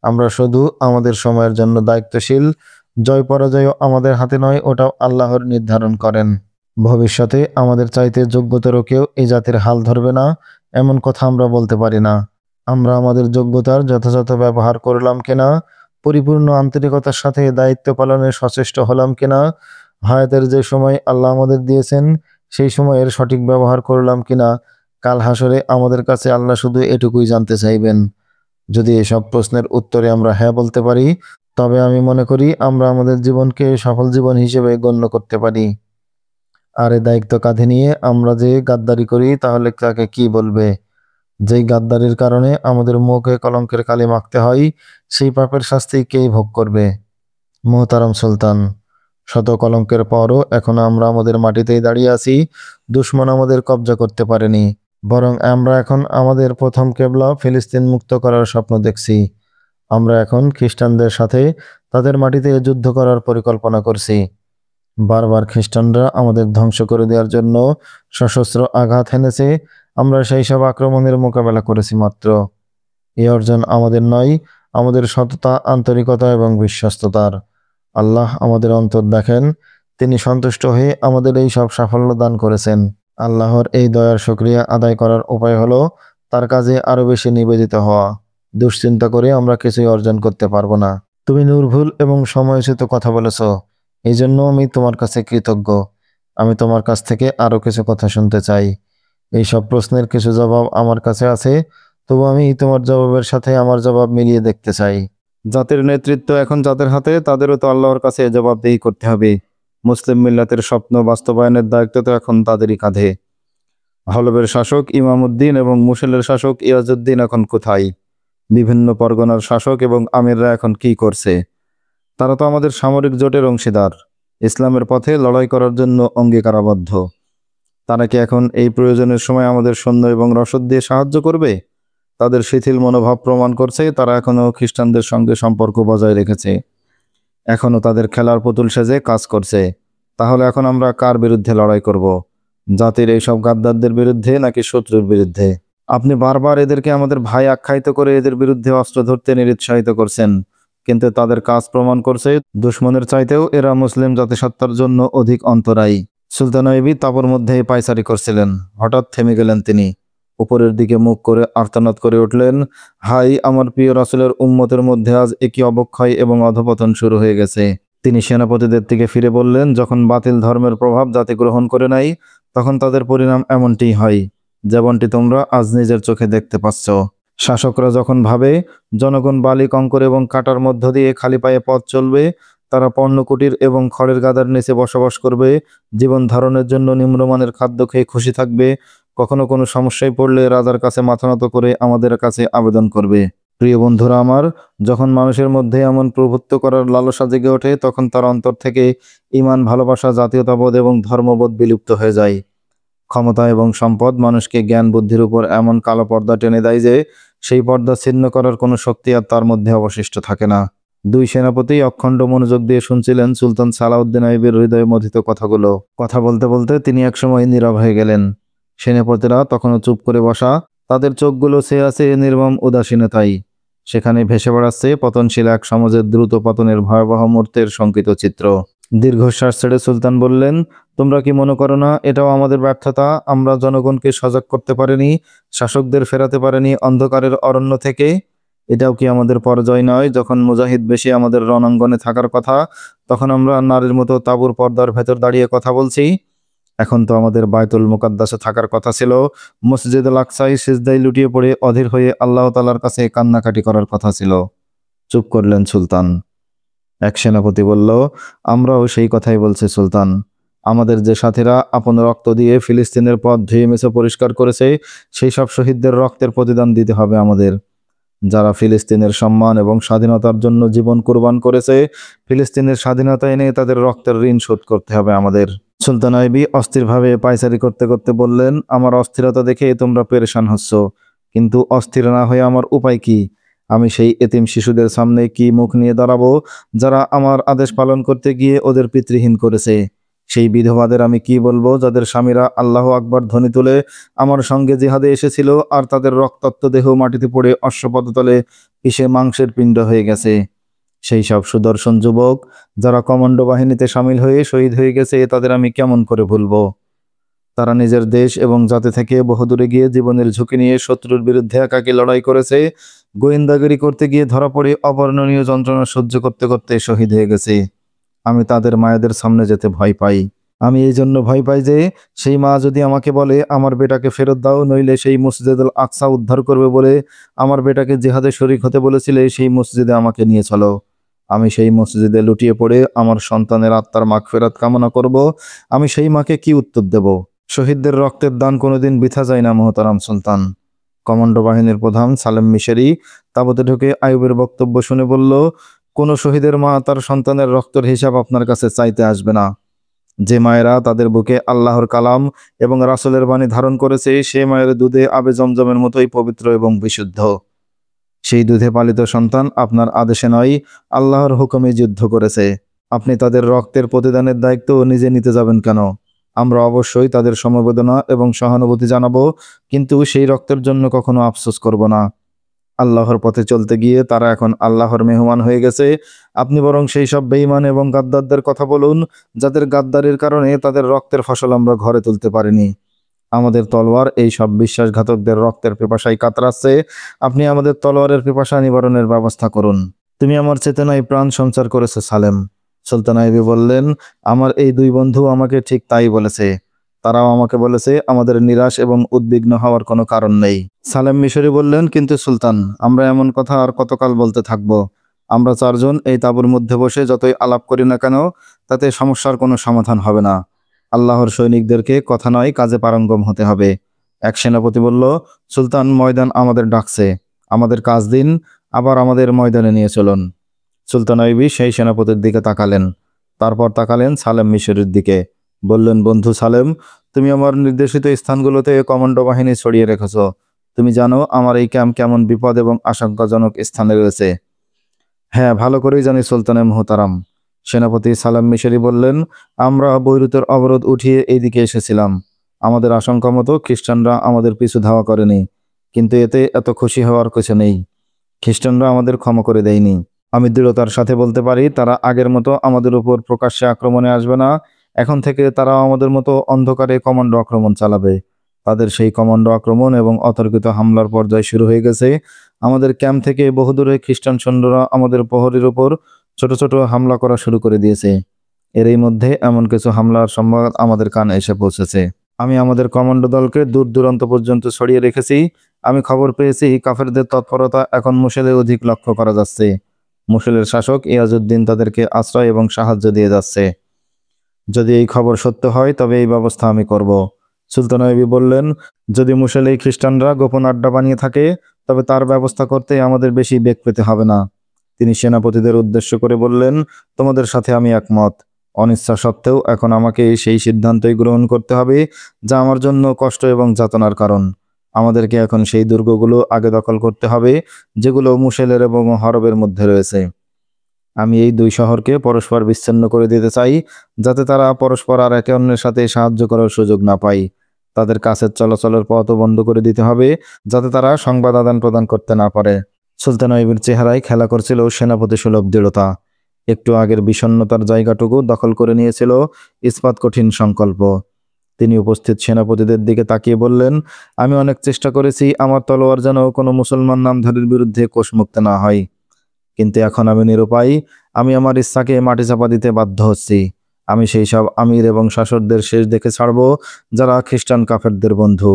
আমরা শুধু আমাদের সময়ের জন্য দায়িত্বশীল। জয় পরাজয় আমাদের হাতে নয়, ওটাও আল্লাহর নির্ধারণ করেন। ভবিষ্যতে আমাদের চাইতে যোগ্যতর কেউ এই জাতির হাল ধরবে না, এমন কথা আমরা বলতে পারি না। আমরা আমাদের যোগ্যতার যথাযথ ব্যবহার করলাম কিনা, পরিপূর্ণ আন্তরিকতার সাথে দায়িত্ব পালনে সচেষ্ট হলাম কিনা, হায়াতের যে সময় আল্লাহ আমাদের দিয়েছেন সেই সময়ের সঠিক ব্যবহার করলাম কিনা, কাল হাসরে আমাদের কাছে আল্লাহ শুধু এটুকুই জানতে চাইবেন। যদি এসব প্রশ্নের উত্তরে আমরা হ্যাঁ বলতে পারি, তবে আমি মনে করি আমরা আমাদের জীবনকে সফল জীবন হিসেবে গণ্য করতে পারি। আর এই দায়িত্ব কাঁধে নিয়ে আমরা যে গাদ্দারি করি তাহলে তাকে কি বলবে? যেই গাদ্দারির কারণে আমাদের মুখে কলঙ্কের কালি মাখতে হয়, সেই পাপের শাস্তি কেই ভোগ করবে? মোহতারাম সুলতান, শত কলঙ্কের পরও এখনো আমরা আমাদের মাটিতেই দাঁড়িয়ে আছি। দুশমন আমাদের কব্জা করতে পারেনি, বরং আমরা এখন আমাদের প্রথম কেবলা ফিলিস্তিন মুক্ত করার স্বপ্ন দেখছি। আমরা এখন খ্রিস্টানদের সাথে তাদের মাটিতে যুদ্ধ করার পরিকল্পনা করছি। বারবার খ্রিস্টানরা আমাদের ধ্বংস করে দেওয়ার জন্য সশস্ত্র আঘাত হেনেছে। আমরা সেই সব আক্রমণের মোকাবেলা করেছি মাত্র। এই অর্জন আমাদের নয়, আমাদের সততা, আন্তরিকতা এবং বিশ্বস্ততার। আল্লাহ আমাদের অন্তর দেখেন। তিনি সন্তুষ্ট হয়ে আমাদের এই সব সাফল্য দান করেছেন। আল্লাহর এই দয়ার শুকরিয়া আদায় করার উপায় হলো তার কাজে আরো বেশি নিবেদিত হওয়া। দুশ্চিন্তা করে আমরা কিছুই অর্জন করতে পারবো না। তুমি নির্ভুল এবং সময়োচিত কথা বলেছ, এই জন্য আমি তোমার কাছে কৃতজ্ঞ। আমি তোমার কাছ থেকে আরো কিছু কথা শুনতে চাই। এই সব প্রশ্নের কিছু জবাব আমার কাছে আছে, তবু আমি তোমার জবাবের সাথে আমার জবাব মিলিয়ে দেখতে চাই। জাতির নেতৃত্ব এখন যাদের হাতে, তাদেরও তো আল্লাহর কাছে জবাবদিহি করতে হবে। মুসলিম মিল্লাতের স্বপ্ন বাস্তবায়নের দায়িত্ব তো এখন তাদেরই কাঁধে। হলবের শাসক ইমামউদ্দিন এবং মুশিলের শাসক ইয়াজউদ্দিন এখন কোথায়? বিভিন্ন পরগনার শাসক এবং আমিররা এখন কি করছে? তারা তো আমাদের সামরিক জোটের অংশীদার, ইসলামের পথে লড়াই করার জন্য অঙ্গীকারাবদ্ধ। তারা কি এখন এই প্রয়োজনের সময় আমাদের সৈন্য এবং রসদ দিয়ে সাহায্য করবে? তাদের শিথিল মনোভাব প্রমাণ করছে তারা এখনও খ্রিস্টানদের সঙ্গে সম্পর্ক বজায় রেখেছে, এখনও তাদের খেলার পুতুল সেজে কাজ করছে। তাহলে এখন আমরা কার বিরুদ্ধে লড়াই করব? জাতির এইসব গাদ্দারদের বিরুদ্ধে নাকি শত্রুর বিরুদ্ধে? আপনি বারবার এদেরকে আমাদের ভাই আখ্যায়িত করে এদের বিরুদ্ধে অস্ত্র ধরতে নিরুৎসাহিত করছেন, কিন্তু তাদের কাজ প্রমাণ করছে দুশমনের চাইতেও এরা মুসলিম জাতিসত্তার জন্য অধিক অন্তরায়ী। সুলতান আইবি তাঁবুর মধ্যেই পায়চারি করছিলেন, হঠাৎ থেমে গেলেন তিনি। উপরের দিকে মুখ করে আর্তনাদ করে উঠলেন, হাই, আমার প্রিয় রাসূলের উম্মতের মধ্যে আজ একই অবক্ষয় এবং অধপতন শুরু হয়ে গেছে। তিনি সেনাপতিদের দিকে ফিরে বললেন, যখন বাতিল ধর্মের প্রভাব জাতি গ্রহণ করে নাই, তখন তাদের পরিণাম এমনটিই হয়, যেমনটি তোমরা আজ নিজের চোখে দেখতে পাচ্ছ। শাসকরা যখন ভাবে জনগণ বালি, কঙ্কর এবং কাটার মধ্য দিয়ে খালি পায়ে পথ চলবে, তারা পর্ণকুটির এবং খড়ের গাদার নিচে বসবাস করবে, জীবন ধারণের জন্য নিম্নমানের খাদ্য খেয়ে খুশি থাকবে, কখনো কোনো সমস্যায় পড়লে রাজার কাছে মাথা নত করে আমাদের কাছে আবেদন করবে। প্রিয় বন্ধুরা আমার, যখন মানুষের মধ্যে এমন প্রভুত্ব করার লালসা জেগে ওঠে, তখন তার অন্তর থেকে ঈমান, ভালোবাসা, জাতীয়তাবোধ এবং ধর্মবোধ বিলুপ্ত হয়ে যায়। ক্ষমতা এবং সম্পদ মানুষকে জ্ঞান বুদ্ধির উপর এমন কালো পর্দা টেনে দেয় যে সেই পর্দা ছিন্ন করার কোনো শক্তি আর তার মধ্যে অবশিষ্ট থাকে না। দুই সেনাপতি অখণ্ড মনোযোগ দিয়ে শুনছিলেন সুলতান সালাউদ্দিন আইবের হৃদয় মথিত কথাগুলো। কথা বলতে বলতে তিনি একসময় নীরব হয়ে গেলেন। সেনাপতিরা তখনও চুপ করে বসা, তাদের চোখগুলো চেয়ে আছে নির্মম উদাসীনতায়। সেখানে ভেসে বেড়াচ্ছে পতনশীল এক সমাজের দ্রুত পতনের ভয়াবহ মুহূর্তের শঙ্কিত চিত্র। দীর্ঘশ্বাস ছেড়ে সুলতান বললেন, তোমরা কি মনে করো না এটাও আমাদের ব্যর্থতা? আমরা জনগণকে সজাগ করতে পারিনি, শাসকদের ফেরাতে পারিনি অন্ধকারের অরণ্য থেকে। এটাও কি আমাদের পরাজয় নয়? যখন মুজাহিদ বেশি আমাদের রণাঙ্গনে থাকার কথা, তখন আমরা নারীর মতো তাঁবুর পর্দার ভেতর দাঁড়িয়ে কথা বলছি। এখন তো আমাদের বায়তুল মুকাদ্দাসে থাকার কথা ছিল। মসজিদুল আকসায় সিজদায় লুটিয়ে পড়ে অধীর হয়ে আল্লাহ তাআলার কাছে কান্নাকাটি করার কথা ছিল। চুপ করলেন সুলতান। এক সেনাপতি বলল, আমরাও সেই কথাই বলছি সুলতান। আমাদের যে সাথীরা আপন রক্ত দিয়ে ফিলিস্তিনের পথ ধুয়ে মুছে পরিষ্কার করেছে, সেই সব শহীদদের রক্তের প্রতিদান দিতে হবে আমাদের। যারা ফিলিস্তিনের সম্মান এবং স্বাধীনতার জন্য জীবন কুরবান করেছে, ফিলিস্তিনের স্বাধীনতা এনে তাদের রক্তের ঋণ শোধ করতে হবে আমাদের। সুলতান আইবি অস্থিরভাবে পায়চারি করতে করতে বললেন, আমার অস্থিরতা দেখে তোমরা পেরেশান হচ্ছ, কিন্তু অস্থির না হয়ে আমার উপায় কি? আমি সেই এতিম শিশুদের সামনে কি মুখ নিয়ে দাঁড়াবো, যারা আমার আদেশ পালন করতে গিয়ে ওদের পিতৃহীন করেছে? সেই বিধবাদের আমি কি বলবো, যাদের স্বামীরা আল্লাহ আকবার ধ্বনি তুলে আমার সঙ্গে জিহাদে এসেছিল, আর তাদের রক্তাক্ত দেহ মাটিতে পড়ে অশ্বপথতলে পিষে মাংসের পিণ্ড হয়ে গেছে? সেই সব সুদর্শন যুবক যারা কমান্ডো বাহিনীতে সামিল হয়ে শহীদ হয়ে গেছে, তাদের আমি কেমন করে ভুলবো? তারা নিজের দেশ এবং জাতি থেকে বহুদূরে গিয়ে জীবনের ঝুঁকি নিয়ে শত্রুর বিরুদ্ধে একাকী লড়াই করেছে, গোয়েন্দাগিরি করতে গিয়ে ধরা পড়ে অবর্ণনীয় যন্ত্রণা সহ্য করতে করতে শহীদ হয়ে গেছে। আমি তাদের মায়েদের সামনে যেতে ভয় পাই। আমি এই জন্য ভয় পাই যে সেই মা যদি আমাকে বলে আমার বেটাকে ফেরত দাও, নইলে সেই মসজিদুল আকসা উদ্ধার করবে বলে আমার বেটাকে জিহাদে শরীক হতে বলেছিলে, সেই মসজিদে আমাকে নিয়ে চলো। আমি সেই মসজিদে লুটিয়ে পড়ে আমার সন্তানের আত্মার মাগফিরাত কামনা করব। আমি সেই মাকে কি উত্তর দেব? শহীদদের রক্তের দান কোনোদিন বৃথা যায় না মোহতারাম সুলতান। কমান্ডো বাহিনীর প্রধান সালেম মিশরি তাঁবুতে ঢুকে আইয়ুবের বক্তব্য শুনে বলল, কোনো শহীদের মা তার সন্তানের রক্তের হিসাব আপনার কাছে চাইতে আসবে না। যে মায়েরা তাদের বুকে আল্লাহর কালাম এবং রাসূলের বাণী ধারণ করেছে, সে মায়ের দুধে আবে জমজমের মতোই পবিত্র এবং বিশুদ্ধ। সেই দুধে পালিত সন্তান আপনার আদেশে নয়, আল্লাহর হুকুমে যুদ্ধ করেছে। আপনি তাদের রক্তের প্রতিদানের দায়িত্ব নিজে নিতে যাবেন কেন? আমরা অবশ্যই তাদের সমবেদনা এবং সহানুভূতি জানাবো, কিন্তু সেই রক্তের জন্য কখনো আফসোস করব না। আল্লাহর পথে চলতে গিয়ে তারা এখন আল্লাহর মেহমান হয়ে গেছে। আপনি বরং সেই সব বেঈমান এবং গাদ্দারদের কথা বলুন, যাদের গাদ্দারির কারণে তাদের রক্তের ফসল আমরা ঘরে তুলতে পারিনি। আমাদের তলোয়ার এই সব বিশ্বাসঘাতকদের রক্তের পিপাসায় কাতরাচ্ছে। আপনি আমাদের তলোয়ারের পিপাসা নিবারণের ব্যবস্থা করুন। তুমি আমার চেতনায় প্রাণ সঞ্চার করেছে সালেম। সুলতান আইবি বললেন, আমার এই দুই বন্ধু আমাকে ঠিক তাই বলেছে। তারাও আমাকে বলেছে আমাদের নিরাশ এবং উদ্বিগ্ন হওয়ার কোনো কারণ নেই। সালেম মিশরি বললেন, কিন্তু সুলতান, আমরা এমন কথা আর কতকাল বলতে থাকব? আমরা চারজন এই তাঁবুর মধ্যে বসে যতই আলাপ করি না কেন, তাতে সমস্যার কোনো সমাধান হবে না। আল্লাহর সৈনিকদেরকে কথা নয়, কাজে পারঙ্গম হতে হবে। এক সেনাপতি বলল, সুলতান, ময়দান আমাদের ডাকছে, আমাদের কাজ দিন, আবার আমাদের ময়দানে নিয়ে চলুন। সুলতান আইবি সেই সেনাপতির দিকে তাকালেন, তারপর তাকালেন সালেম মিশরের দিকে। বললেন, বন্ধু সালেম, তুমি আমার নির্দেশিত স্থানগুলোতে কমান্ডো বাহিনী ছড়িয়ে রেখেছ। তুমি জানো আমার এই ক্যাম্প কেমন বিপদ এবং আশঙ্কাজনক স্থানে রয়েছে। হ্যাঁ, ভালো করেই জানি সুলতানে মোহতারাম। সেনাপতি সালাম মিশরি বললেন, আমরা বৈরুতের অবরোধ উঠিয়ে এইদিকে এসেছিলাম। আমাদের আশঙ্কা মতো খ্রিস্টানরা আমাদের পিছু ধাওয়া করেনি, কিন্তু এতে এত খুশি হওয়ার কিছু নেই। খ্রিস্টানরা আমাদের ক্ষমা করে দেয়নি। আমি দৃঢ়তার সাথে বলতে পারি, তারা আগের মতো আমাদের উপর প্রকাশ্যে আক্রমণে আসবে না। এখন থেকে তারা আমাদের মতো অন্ধকারে কমান্ডো আক্রমণ চালাবে। তাদের সেই কমান্ডো আক্রমণ এবং অতর্কিত হামলার পর্যায় শুরু হয়ে গেছে। আমাদের ক্যাম্প থেকে বহুদূরে খ্রিস্টান সৈন্যরা আমাদের প্রহরীর উপর ছোট ছোট হামলা করা শুরু করে দিয়েছে। এরই মধ্যে এমন কিছু হামলার সংবাদ আমাদের কানে এসে পৌঁছেছে। আমি আমাদের কমান্ডো দলকে দূর দূরান্ত পর্যন্ত ছড়িয়ে রেখেছি। আমি খবর পেয়েছি কাফেরদের তৎপরতা এখন মুসেলে অধিক লক্ষ্য করা যাচ্ছে। মুসেলের শাসক ইয়াজউদ্দিন তাদেরকে আশ্রয় এবং সাহায্য দিয়ে যাচ্ছে। যদি এই খবর সত্য হয়, তবে এই ব্যবস্থা আমি করব। সুলতান আইবি বললেন, যদি মুসেলে খ্রিস্টানরা গোপন আড্ডা বানিয়ে থাকে, তবে তার ব্যবস্থা করতে আমাদের বেশি বেগ পেতে হবে না। তিনি সেনাপতিদের উদ্দেশ্য করে বললেন, তোমাদের সাথে আমি একমত। অনিচ্ছা সত্ত্বেও এখন আমাকে সেই সিদ্ধান্তই গ্রহণ করতে হবে, যা আমার জন্য কষ্ট এবং যাতনার কারণ। আমাদেরকে এখন সেই দুর্গগুলো আগে দখল করতে হবে, যেগুলো মুসেলের এবং হরবের মধ্যে রয়েছে। আমি এই দুই শহরকে পরস্পর বিচ্ছিন্ন করে দিতে চাই, যাতে তারা পরস্পর আর একে অন্যের সাথে সাহায্য করার সুযোগ না পায়। তাদের কাছের চলাচলের পথও বন্ধ করে দিতে হবে, যাতে তারা সংবাদ আদান প্রদান করতে না পারে। সুলতান আইবির চেহারায় খেলা করছিল সেনাপতি সুলভ দৃঢ়তা। একটু আগের বিষণ্ণতার জায়গাটুকু দখল করে নিয়েছিল ইস্পাত কঠিন সংকল্প। তিনি উপস্থিত সেনাপতিদের দিকে তাকিয়ে বললেন, আমি অনেক চেষ্টা করেছি আমার তলোয়ার যেন কোনো মুসলমান নামধারীর বিরুদ্ধে কোষমুক্ত না হয়, কিন্তু এখন আমি নিরুপায়। আমি আমার ইচ্ছাকে মাটি চাপা দিতে বাধ্য হচ্ছি। আমি সেই সব আমির এবং শাসকদের শেষ দেখে ছাড়ব যারা খ্রিস্টান কাফেরদের বন্ধু।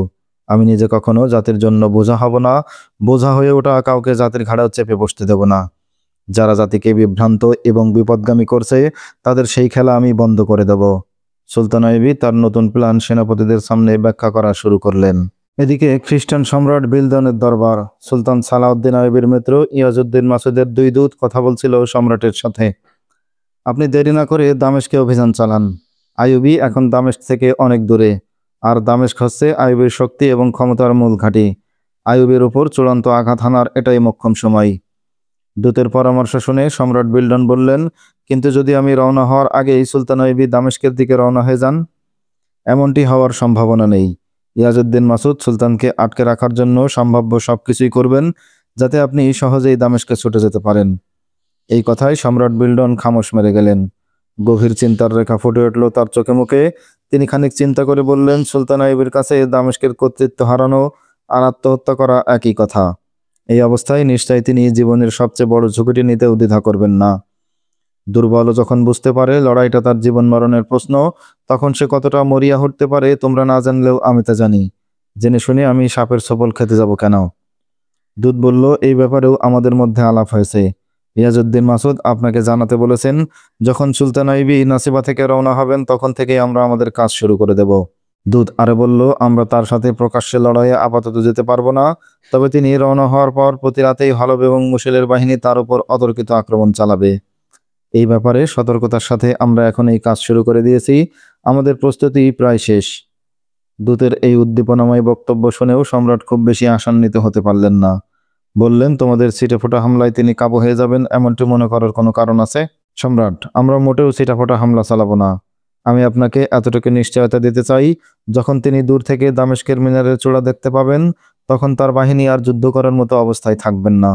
আমি নিজে কখনো জাতির জন্য বোঝা হব না, বোঝা হয়ে ওঠা কাউকে জাতির ঘাড়েও চেপে বসতে দেব না। যারা জাতিকে বিভ্রান্ত এবং বিপদগামী করছে তাদের সেই খেলা আমি বন্ধ করে দেব। সুলতান আইয়ুবী তার নতুন প্ল্যান সেনাপতিদের সামনে ব্যাখ্যা করা শুরু করলেন। এদিকে খ্রিস্টান সম্রাট বিলদনের দরবার। সুলতান সালাউদ্দিন আইয়ুবীর মিত্র ইয়াজউদ্দিন মাসুদের দুই দূত কথা বলছিল সম্রাটের সাথে। আপনি দেরি না করে দামেস্কে অভিযান চালান। আইয়ুবী এখন দামেস্ক থেকে অনেক দূরে, আর দামেস্ক হচ্ছে আইয়ুবীর শক্তি এবং ক্ষমতার মূল ঘাঁটি। আইয়ুবীর উপর চূড়ান্ত আঘাত হানার এটাই মোক্ষম সময়। দূতের পরামর্শ শুনে সম্রাট বিল্ডন বললেন, কিন্তু যদি আমি রওনা হওয়ার আগেই সুলতান আইয়ুবী দামেস্কের দিকে রওনা হয়ে যান? এমনটি হওয়ার সম্ভাবনা নেই। ইয়াজউদ্দিন মাসুদ সুলতানকে আটকে রাখার জন্য সম্ভাব্য সবকিছুই করবেন যাতে আপনি সহজেই দামেস্কে ছুটে যেতে পারেন। এই কথায় সম্রাট বিল্ডন খামোশ মেরে গেলেন। গভীর চিন্তার রেখা ফুটে উঠল তার চোখে মুখে। তিনি খানিক চিন্তা করে বললেন, সুলতান আইয়ুবীর কাছে দামেস্কের কর্তৃত্ব হারানো আর আত্মহত্যা করা একই কথা। এই অবস্থায় নিশ্চয়ই তিনি জীবনের সবচেয়ে বড় ঝুঁকিটি নিতেও দ্বিধা করবেন না। দুর্বল যখন বুঝতে পারে লড়াইটা তার জীবন মরণের প্রশ্ন, তখন সে কতটা মরিয়া হতে পারে তোমরা না জানলেও আমি তা জানি। জেনে শুনে আমি সাপের ছোবল খেতে যাব কেন? দূত বলল, এই ব্যাপারেও আমাদের মধ্যে আলাপ হয়েছে। ইয়াজউদ্দিন মাসুদ আপনাকে জানাতে বলেছেন, যখন সুলতান আইয়ুবী নাসিবা থেকে রওনা হবেন তখন থেকেই আমরা আমাদের কাজ শুরু করে দেব। দূত আরো বলল, আমরা তার সাথে প্রকাশ্যে লড়াইয়ে আপাতত যেতে পারবো না, তবে তিনি রওনা হওয়ার পর প্রতি রাতেই হলব এবং মুশিলের বাহিনী তার উপর অতর্কিত আক্রমণ চালাবে। এই ব্যাপারে সতর্কতার সাথে আমরা এখন এই কাজ শুরু করে দিয়েছি। আমাদের প্রস্তুতি প্রায় শেষ। দূতের এই উদ্দীপনাময় বক্তব্য শুনেও সম্রাট খুব বেশি আশান্বিত হতে পারলেন না। বললেন, তোমাদের ছিটেফোঁটা হামলায় তিনি কাবু হয়ে যাবেন এমনটি মনে করার কোনো কারণ আছে? সম্রাট, আমরা মোটেও ছিটেফোঁটা হামলা চালাবো না। আমি আপনাকে এতটুকু নিশ্চয়তা দিতে চাই, যখন তিনি দূর থেকে দামেস্কের মিনারের চূড়া দেখতে পাবেন তখন তার বাহিনী আর যুদ্ধ করার মতো অবস্থায় থাকবেন না।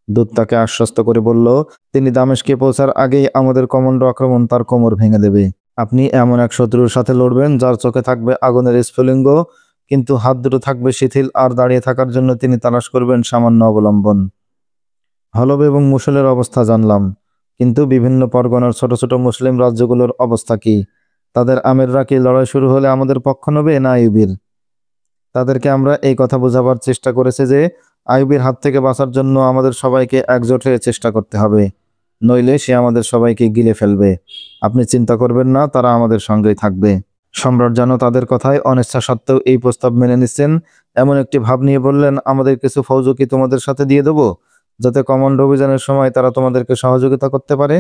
দূত তাকে আশ্বস্ত করে বলল, তিনি দামেস্কে পৌঁছার আগেই আমাদের কমান্ডো আক্রমণ তার কোমর ভেঙে দেবে। আপনি এমন এক শত্রুর সাথে লড়বেন যার চোখে থাকবে আগুনের স্ফুলিঙ্গ, কিন্তু হাত দুটো থাকবে শিথিল, আর দাঁড়িয়ে থাকার জন্য তিনি তালাশ করবেন সামান্য অবলম্বন। হলব এবং মুসলের অবস্থা জানলাম, কিন্তু বিভিন্ন পরগনার ছোট ছোট মুসলিম রাজ্যগুলোর অবস্থা কি? তাদের আমিররা কি লড়াই শুরু হলে আমাদের পক্ষ নেবে না আইয়ুবীর? তাদেরকে আমরা এই কথা বোঝাবার চেষ্টা করেছি যে আইয়ুবীর হাত থেকে বাঁচার জন্য আমাদের সবাইকে একজোট হয়ে চেষ্টা করতে হবে, নইলে সে আমাদের সবাইকে গিলে ফেলবে। আপনি চিন্তা করবেন না, তারা আমাদের সঙ্গেই থাকবে। সম্রাট যেন তাদের কথায় অনিচ্ছা সত্ত্বেও এই প্রস্তাব মেনে নিচ্ছেন এমন একটি ভাব নিয়ে বললেন, আমাদের কিছু ফৌজ কি তোমাদের সাথে দিয়ে দেবো, যাতে কমান্ডো অভিযানের সময় তারা তোমাদেরকে সহযোগিতা করতে পারে?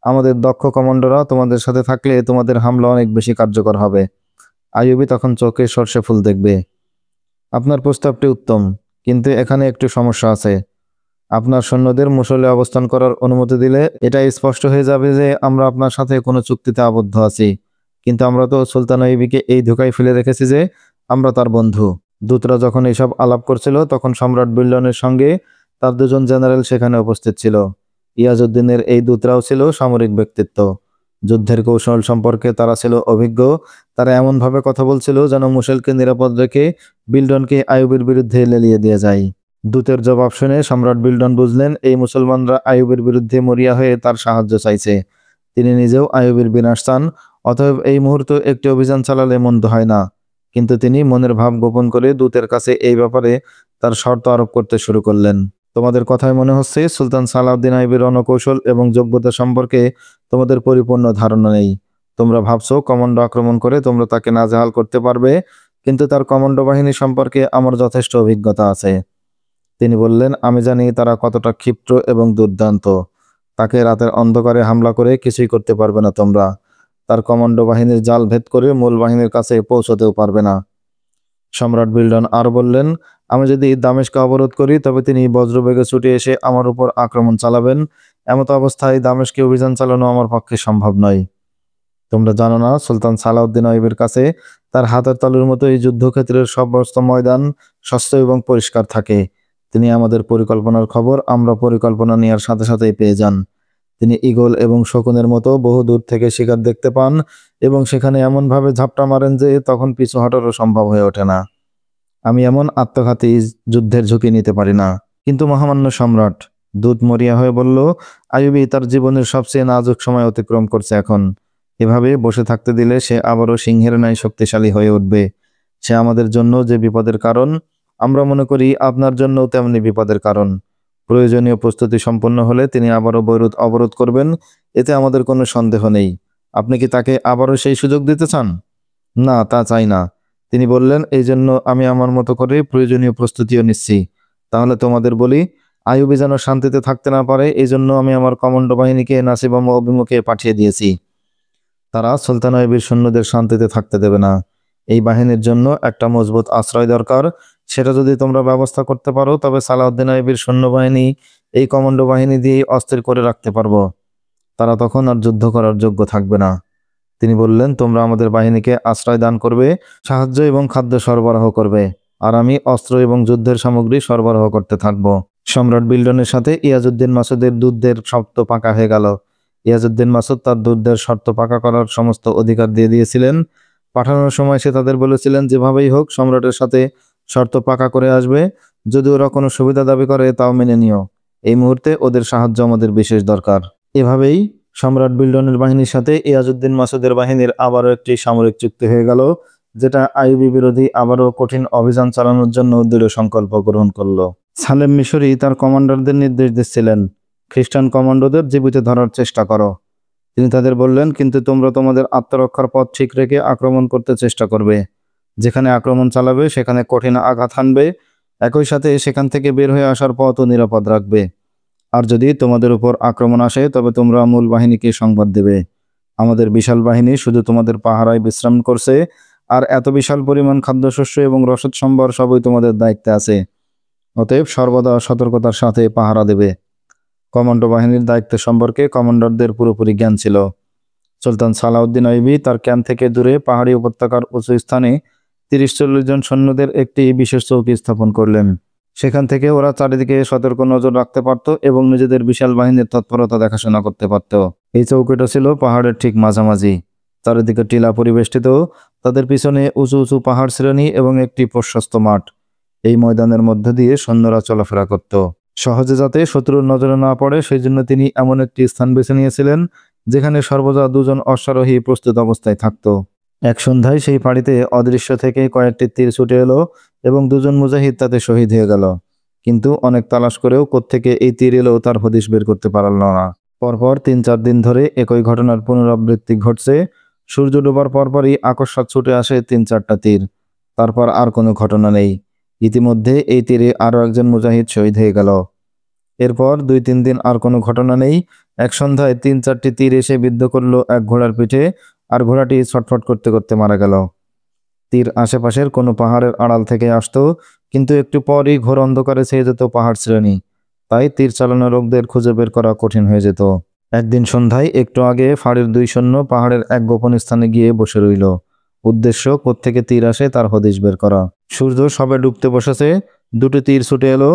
আমাদের দক্ষ কমান্ডোরা তোমাদের সাথে থাকলে তোমাদের হামলা অনেক বেশি কার্যকর হবে। আইয়ুবী তখন চোখে সর্ষে ফুল দেখবে। আপনার প্রস্তাবটি উত্তম, কিন্তু এখানে একটু সমস্যা আছে। আপনার সৈন্যদের মুসলে অবস্থান করার অনুমতি দিলে এটা স্পষ্ট হয়ে যাবে যে আমরা আপনার সাথে কোনো চুক্তিতে আবদ্ধ আছি, কিন্তু আমরা তো সুলতান আইয়ুবীকে এই ধোঁকায় ফেলে রেখেছি যে আমরা তার বন্ধু। দূতরা যখন এইসব আলাপ করছিল তখন সম্রাট বিল্ডনের সঙ্গে তার দুজন জেনারেল সেখানে উপস্থিত ছিল। ইয়াজউদ্দিনের এই দূতরাও ছিল সামরিক ব্যক্তিত্ব। যুদ্ধের কৌশল সম্পর্কে তারা ছিল অভিজ্ঞ। তারা এমনভাবে কথা বলছিল যেন মুশালকে নিরাপদ রেখে বিল্ডনকে আইয়ুবীর বিরুদ্ধে লেলিয়ে দিয়ে যায়। দূতের জবাব শুনে সম্রাট বিল্ডন বুঝলেন, এই মুসলমানরা আইয়ুবীর বিরুদ্ধে মরিয়া হয়ে তার সাহায্য চাইছে। তিনি নিজেও আইয়ুবীর বিনাশ চান, অতএব এই মুহূর্তে একটি অভিযান চালালে মন্দ হয় না। কিন্তু তিনি মনের ভাব গোপন করে দূতের কাছে এই ব্যাপারে তার শর্ত আরোপ করতে শুরু করলেন। তোমাদের কথায় মনে হচ্ছে সুলতান সালাউদ্দিন আইয়ুবীর রণকৌশল এবং যোগ্যতা সম্পর্কে তোমাদের পরিপূর্ণ ধারণা নেই। তোমরা ভাবছো কমান্ডো আক্রমণ করে তোমরা তাকে নাজেহাল করতে পারবে, কিন্তু তার কমান্ডো বাহিনী সম্পর্কে আমার যথেষ্ট অভিজ্ঞতা আছে। তিনি বললেন, আমি জানি তারা কতটা ক্ষিপ্র এবং দুর্দান্ত। তাকে রাতের অন্ধকারে হামলা করে কিছুই করতে পারবে না তোমরা। তার কমান্ডো বাহিনীর জাল ভেদ করে মূল বাহিনীর কাছে পৌঁছতেও পারবে না। সম্রাট বিল্ডন আর বললেন, আমি যদি দামেস্ক অবরোধ করি তবে তিনি বজ্রবেগে ছুটে এসে আমার উপর আক্রমণ চালাবেন। এমত অবস্থায় দামেস্কে অভিযান চালানো আমার পক্ষে সম্ভব নয়। তোমরা জানো না, সুলতান সালাউদ্দিন আইয়ুবের কাছে তার হাতের তালুর মতো এই যুদ্ধক্ষেত্রের সমস্ত ময়দান স্বচ্ছ এবং পরিষ্কার থাকে। তিনি আমাদের পরিকল্পনার খবর আমরা পরিকল্পনা নেওয়ার সাথে সাথেই পেয়ে যান। তিনি ঈগল এবং শকুনের মতো বহু দূর থেকে শিকার দেখতে পান এবং সেখানে এমনভাবে ঝাপটা মারেন যে তখন পিছু হটারও সম্ভব হয়ে ওঠে না। আমি এমন আত্মঘাতী যুদ্ধের ঝুঁকি নিতে পারি না। কিন্তু মহামান্য সম্রাট, দূত মরিয়া হয়ে বলল, আইয়ুবী তার জীবনের সবচেয়ে নাজুক সময় অতিক্রম করছে এখন। এভাবে বসে থাকতে দিলে সে আবারও সিংহের ন্যায় শক্তিশালী হয়ে উঠবে। সে আমাদের জন্য যে বিপদের কারণ, আমরা মনে করি আপনার জন্যও তেমনি বিপদের কারণ। প্রয়োজনীয় প্রস্তুতি সম্পন্ন হলে তিনি আবারও বৈরুত অবরোধ করবেন, এতে আমাদের কোনো সন্দেহ নেই। আপনি কি তাকে আবারও সেই সুযোগ দিতে চান? না, তা চাই না। তিনি বললেন, এই জন্য আমি আমার মতো করে প্রয়োজনীয় প্রস্তুতিও নিচ্ছি। তাহলে তোমাদের বলি, আইয়ুবী যেন শান্তিতে থাকতে না পারে, এই জন্য আমি আমার কমান্ডো বাহিনীকে নাসিবাম অভিমুখে পাঠিয়ে দিয়েছি। তারা সুলতান আইয়ুবীর সৈন্যদের শান্তিতে থাকতে দেবে না। এই বাহিনীর জন্য একটা মজবুত আশ্রয় দরকার। সেটা যদি তোমরা ব্যবস্থা করতে পারো, তবে সালাউদ্দিন আইয়ুবীর সৈন্যবাহিনী এই কমান্ডো বাহিনী দিয়েই অস্থির করে রাখতে পারবো। তারা তখন আর যুদ্ধ করার যোগ্য থাকবে না। তিনি বললেন, তোমরা আমাদের বাহিনীকে আশ্রয় দান করবে, সাহায্য এবং খাদ্য সরবরাহ করবে, আর আমি অস্ত্র এবং যুদ্ধের সামগ্রী সরবরাহ করতে থাকব। সম্রাট বিল্ডনের সাথে ইয়াজউদ্দিন মাসুদের দুধের শর্ত পাকা হয়ে গেল। ইয়াজউদ্দিন মাসুদ তার দুধের শর্ত পাকা করার সমস্ত অধিকার দিয়ে দিয়েছিলেন। পাঠানোর সময় সে তাদের বলেছিলেন, যেভাবেই হোক সম্রাটের সাথে শর্ত পাকা করে আসবে। যদি ওরা কোনো সুবিধা দাবি করে তাও মেনে নিও। এই মুহূর্তে ওদের সাহায্য আমাদের বিশেষ দরকার। এভাবেই সম্রাট বিল্ডনের বাহিনীর সাথে ইয়াজউদ্দিন মাসুদের বাহিনীর আবারও একটি সামরিক চুক্তি হয়ে গেল, যেটা আইয়ুবী বিরোধী আবারও কঠিন অভিযান চালানোর জন্য দৃঢ় সংকল্প গ্রহণ করল। সালেম মিশরি তার কমান্ডারদের নির্দেশ দিচ্ছিলেন, খ্রিস্টান কমান্ডোদের জীবিত ধরার চেষ্টা করো। তিনি তাদের বললেন, কিন্তু তোমরা তোমাদের আত্মরক্ষার পথ ঠিক রেখে আক্রমণ করতে চেষ্টা করবে। যেখানে আক্রমণ চালাবে সেখানে কঠিন আঘাত হানবে, একই সাথে সেখান থেকে বের হয়ে আসার পথও নিরাপদ রাখবে। আর যদি তোমাদের উপর আক্রমণ আসে, তবে তোমরা মূল বাহিনীকে সংবাদ দেবে, আমাদের বিশাল বাহিনী শুধু তোমাদের পাহারায় বিশ্রাম করছে, আর এত বিশাল পরিমাণ খাদ্যশস্য এবং রসদ সম্ভার সবই তোমাদের দায়িত্বে আছে। অতএব সর্বদা সতর্কতার সাথে পাহারা দেবে। কমান্ডো বাহিনীর দায়িত্ব সম্পর্কে কমান্ডারদের পুরোপুরি জ্ঞান ছিল। সুলতান সালাউদ্দিন আইয়ুবী তার ক্যাম্প থেকে দূরে পাহাড়ি উপত্যকার উঁচু স্থানে 30-40 জন সৈন্যদের একটি বিশেষ চৌকি স্থাপন করলেন। সেখান থেকে ওরা চারিদিকে সতর্ক নজর রাখতে পারত এবং নিজেদের বিশাল বাহিনীর তৎপরতা দেখাশোনা করতে পারত। এই চৌকিটা ছিল পাহাড়ের ঠিক মাঝামাঝি, চারিদিকে টিলা পরিবেষ্টিত। তাদের পিছনে উঁচু উঁচু পাহাড় শ্রেণী এবং একটি প্রশস্ত মাঠ। এই ময়দানের মধ্য দিয়ে সৈন্যরা চলাফেরা করত, সহজে যাতে শত্রুর নজরে না পড়ে সেই জন্য তিনি এমন একটি স্থান বেছে নিয়েছিলেন যেখানে সর্বদা দুজন অশ্বারোহী প্রস্তুত অবস্থায় থাকত। এক সন্ধ্যায় সেই পাড়িতে অদৃশ্য থেকে কয়েকটি তীর ছুটে এলো এবং দুজন মুজাহিদ তাতে শহীদ হয়ে গেল। কিন্তু অনেক তালাশ করেও কোত্থেকে এই তীর এলো তার হদিশ বের করতে পারল না। পরপর 3-4 দিন ধরে একই ঘটনার পুনরাবৃত্তি ঘটছে। সূর্য ডোবার পরপরই আকস্মাৎ ছুটে আসে 3-4টা তীর। তারপর আর কোনো ঘটনা নেই। ইতিমধ্যে এই তীরে আরও একজন মুজাহিদ শহীদ হয়ে গেল। এরপর 2-3 দিন আর কোনো ঘটনা নেই। এক সন্ধ্যায় 3-4টি তীর এসে বিদ্ধ করলো এক ঘোড়ার পিঠে, আর ঘোড়াটি ছটফট করতে করতে মারা গেল। তীর আশেপাশের কোনো পাহাড়ের আড়াল থেকে আসতো, কিন্তু একটু পরই ঘোর অন্ধকারে ছেয়ে যেত পাহাড় শ্রেণী। তাই তীর চালানো লোকদের খুঁজে বের করা কঠিন হয়ে যেত। একদিন সন্ধ্যায় একটু আগে ফাঁড়ির 2 সৈন্য পাহাড়ের এক গোপন স্থানে গিয়ে বসে রইল। উদ্দেশ্য কোত্থেকে তীর আসে তার হদিশ বের করা। সূর্য সবে ডুবতে বসেছে, 2টি তীর ছুটে এলো,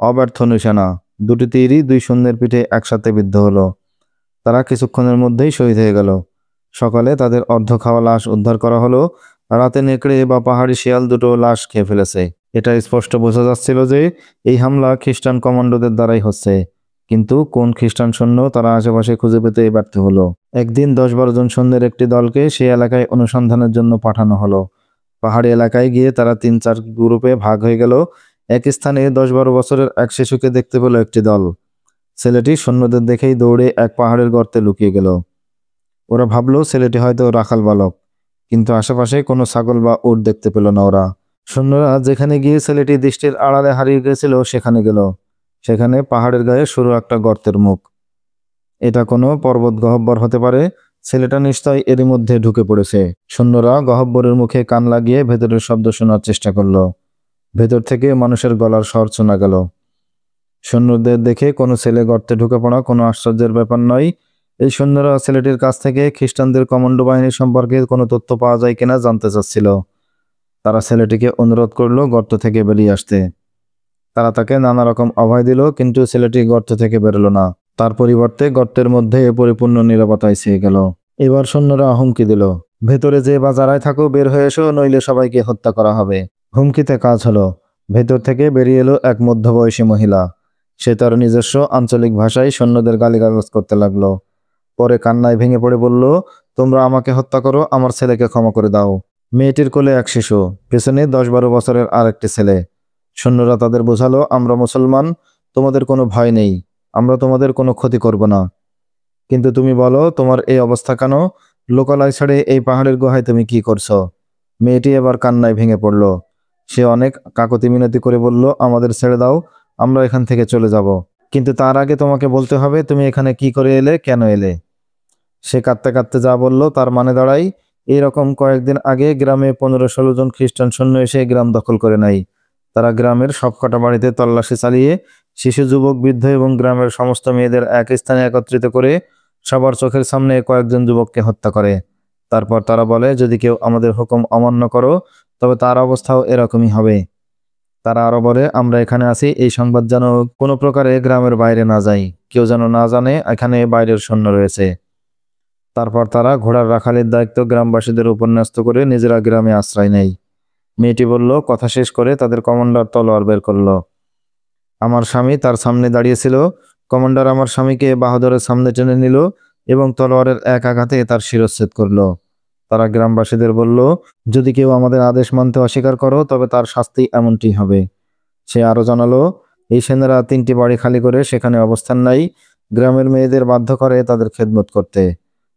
অব্যর্থ নিশানা। 2টি তীরই 2 সৈন্যের পিঠে একসাথে বিদ্ধ হলো। তারা কিছুক্ষণের মধ্যেই শহীদ হয়ে গেল। সকালে তাদের অর্ধ খাওয়া লাশ উদ্ধার করা হলো। রাতে নেকড়ে বা পাহাড়ি শিয়াল দুটো লাশ খেয়ে ফেলেছে। এটা স্পষ্ট বোঝা যাচ্ছিল যে এই হামলা খ্রিস্টান কমান্ডোদের দ্বারাই হচ্ছে। কিন্তু কোন খ্রিস্টান সৈন্য তারা আশেপাশে খুঁজে পেতে ব্যর্থ হলো। একদিন 10-12 জন সৈন্যের একটি দলকে সেই এলাকায় অনুসন্ধানের জন্য পাঠানো হলো। পাহাড়ি এলাকায় গিয়ে তারা 3-4 গ্রুপে ভাগ হয়ে গেল। এক স্থানে 10-12 বছরের এক শিশুকে দেখতে পেল একটি দল। ছেলেটি সৈন্যদের দেখেই দৌড়ে এক পাহাড়ের গর্তে লুকিয়ে গেল। ওরা ভাবলো ছেলেটি হয়তো রাখাল বালক, কিন্তু আশেপাশে কোনো ছাগল বা উট দেখতে পেল না ওরা। সৈন্যরা যেখানে গিয়ে ছেলেটি দৃষ্টির আড়ালে হারিয়ে গেছিল সেখানে গেল। সেখানে পাহাড়ের গায়ে সরু একটা গর্তের মুখ। এটা কোনো পর্বত গহ্বর হতে পারে। ছেলেটা নিশ্চয় এরই মধ্যে ঢুকে পড়েছে। সৈন্যরা গহ্বরের মুখে কান লাগিয়ে ভেতরের শব্দ শোনার চেষ্টা করলো। ভেতর থেকে মানুষের গলার স্বর শোনা গেল। সৈন্যদের দেখে কোনো ছেলে গর্তে ঢুকে পড়া কোনো আশ্চর্যের ব্যাপার নয়। এই সৈন্যরা ছেলেটির কাছ থেকে খ্রিস্টানদের কমান্ডো বাহিনী সম্পর্কে কোনো তথ্য পাওয়া যায় কিনা জানতে চাচ্ছিল। তারা ছেলেটিকে অনুরোধ করলো গর্ত থেকে বেরিয়ে আসতে। তারা তাকে নানা রকম অভয় দিল, কিন্তু ছেলেটি গর্ত থেকে বেরোলো না। তার পরিবর্তে গর্তের মধ্যে পরিপূর্ণ নিরাপত্তায় ছেয়ে গেল। এবার সৈন্যরা হুমকি দিল, ভেতরে যে বা যারাই থাকো বের হয়ে এসো, নইলে সবাইকে হত্যা করা হবে। হুমকিতে কাজ হলো। ভেতর থেকে বেরিয়ে এলো এক মধ্যবয়সী মহিলা। সে তার নিজস্ব আঞ্চলিক ভাষায় সৈন্যদের গালিগালাজ করতে লাগলো। পরে কান্নায় ভেঙে পড়ে বলল, তোমরা আমাকে হত্যা করো, আমার ছেলেকে ক্ষমা করে দাও। মেয়েটির কোলে এক শিশু, পেছনে 10-12 বছরের আরেকটি ছেলে। সৈন্যরা তাদের বোঝালো, আমরা মুসলমান, তোমাদের কোনো ভয় নেই, আমরা তোমাদের কোনো ক্ষতি করব না। কিন্তু তুমি বলো, তোমার এই অবস্থা কেন? লোকালয় ছেড়ে এই পাহাড়ের গুহায় তুমি কি করছো? মেয়েটি এবার কান্নায় ভেঙে পড়ল। সে অনেক কাকুতি মিনতি করে বলল, আমাদের ছেড়ে দাও, আমরা এখান থেকে চলে যাব। কিন্তু তার আগে তোমাকে বলতে হবে তুমি এখানে কি করে এলে, কেন এলে। সে কাঁদতে কাঁদতে যা বলল তার মানে দাঁড়ায়, এইরকম কয়েকদিন আগে গ্রামে 15-16 জন খ্রিস্টান সৈন্য এসে গ্রাম দখল করে নেয়। তারা গ্রামের সবকটা বাড়িতে তল্লাশি চালিয়ে শিশু, যুবক, বৃদ্ধ এবং গ্রামের সমস্ত মেয়েদের এক স্থানে একত্রিত করে সবার চোখের সামনে কয়েকজন যুবককে হত্যা করে। তারপর তারা বলে, যদি কেউ আমাদের হুকুম অমান্য করো তবে তার অবস্থাও এরকমই হবে। তারা আরো বলে, আমরা এখানে আছি, এই সংবাদ যেন কোনো প্রকারে গ্রামের বাইরে না যায়, কেউ যেন না জানে এখানে বাইরের সৈন্য রয়েছে। তারপর তারা ঘোড়ার রাখালের দায়িত্ব গ্রামবাসীদের উপর ন্যস্ত করে নিজেরা গ্রামে আশ্রয় নেয়। মেয়েটি বলল, কথা শেষ করে তাদের কমান্ডার তলোয়ার বের করলো। আমার স্বামী তার সামনে দাঁড়িয়েছিল। কমান্ডার আমার স্বামীকে বাহাদুরের সামনে টেনে নিল এবং তলোয়ারের এক আঘাতে তার শিরচ্ছেদ করলো। তারা গ্রামবাসীদের বলল, যদি কেউ আমাদের আদেশ মানতে অস্বীকার করো তবে তার শাস্তি এমনটি হবে। সে আরো জানালো, এই সেনারা 3টি বাড়ি খালি করে সেখানে অবস্থান নেয়, গ্রামের মেয়েদের বাধ্য করে তাদের খেদমত করতে।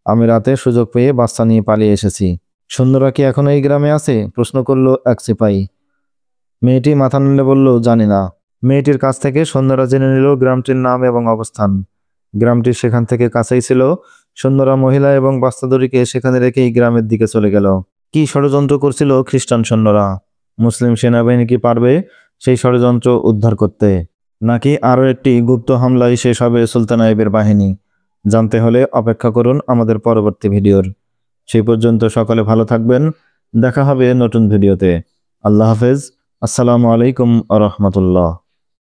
আমি রাতে সুযোগ পেয়ে বাচ্চা নিয়ে পালিয়ে এসেছি। সৈন্যরা কি এখনো এই গ্রামে আছে? প্রশ্ন করলো এক সিপাহী। মেয়েটি মাথা নেড়ে বলল, জানি না। মেয়েটির কাছ থেকে সৈন্যরা জেনে নিল গ্রামটির নাম এবং অবস্থান। গ্রামটি সেখান থেকে কাছেই ছিল। সৈন্যরা মহিলা এবং বাচ্চাদেরকে সেখানে রেখেই গ্রামের দিকে চলে গেল। কি ষড়যন্ত্র করছিল খ্রিস্টান সৈন্যরা? মুসলিম সেনাবাহিনী কি পারবে সেই ষড়যন্ত্র উদ্ধার করতে, নাকি আরও একটি গুপ্ত হামলায় শেষ হবে সুলতান আইবের বাহিনী? জানতে হলে অপেক্ষা করুন আমাদের পরবর্তী ভিডিওর। সেই পর্যন্ত সকলে ভালো থাকবেন। দেখা হবে নতুন ভিডিওতে। আল্লাহ হাফেজ। আসসালামু আলাইকুম আ রহমতুল্লাহ।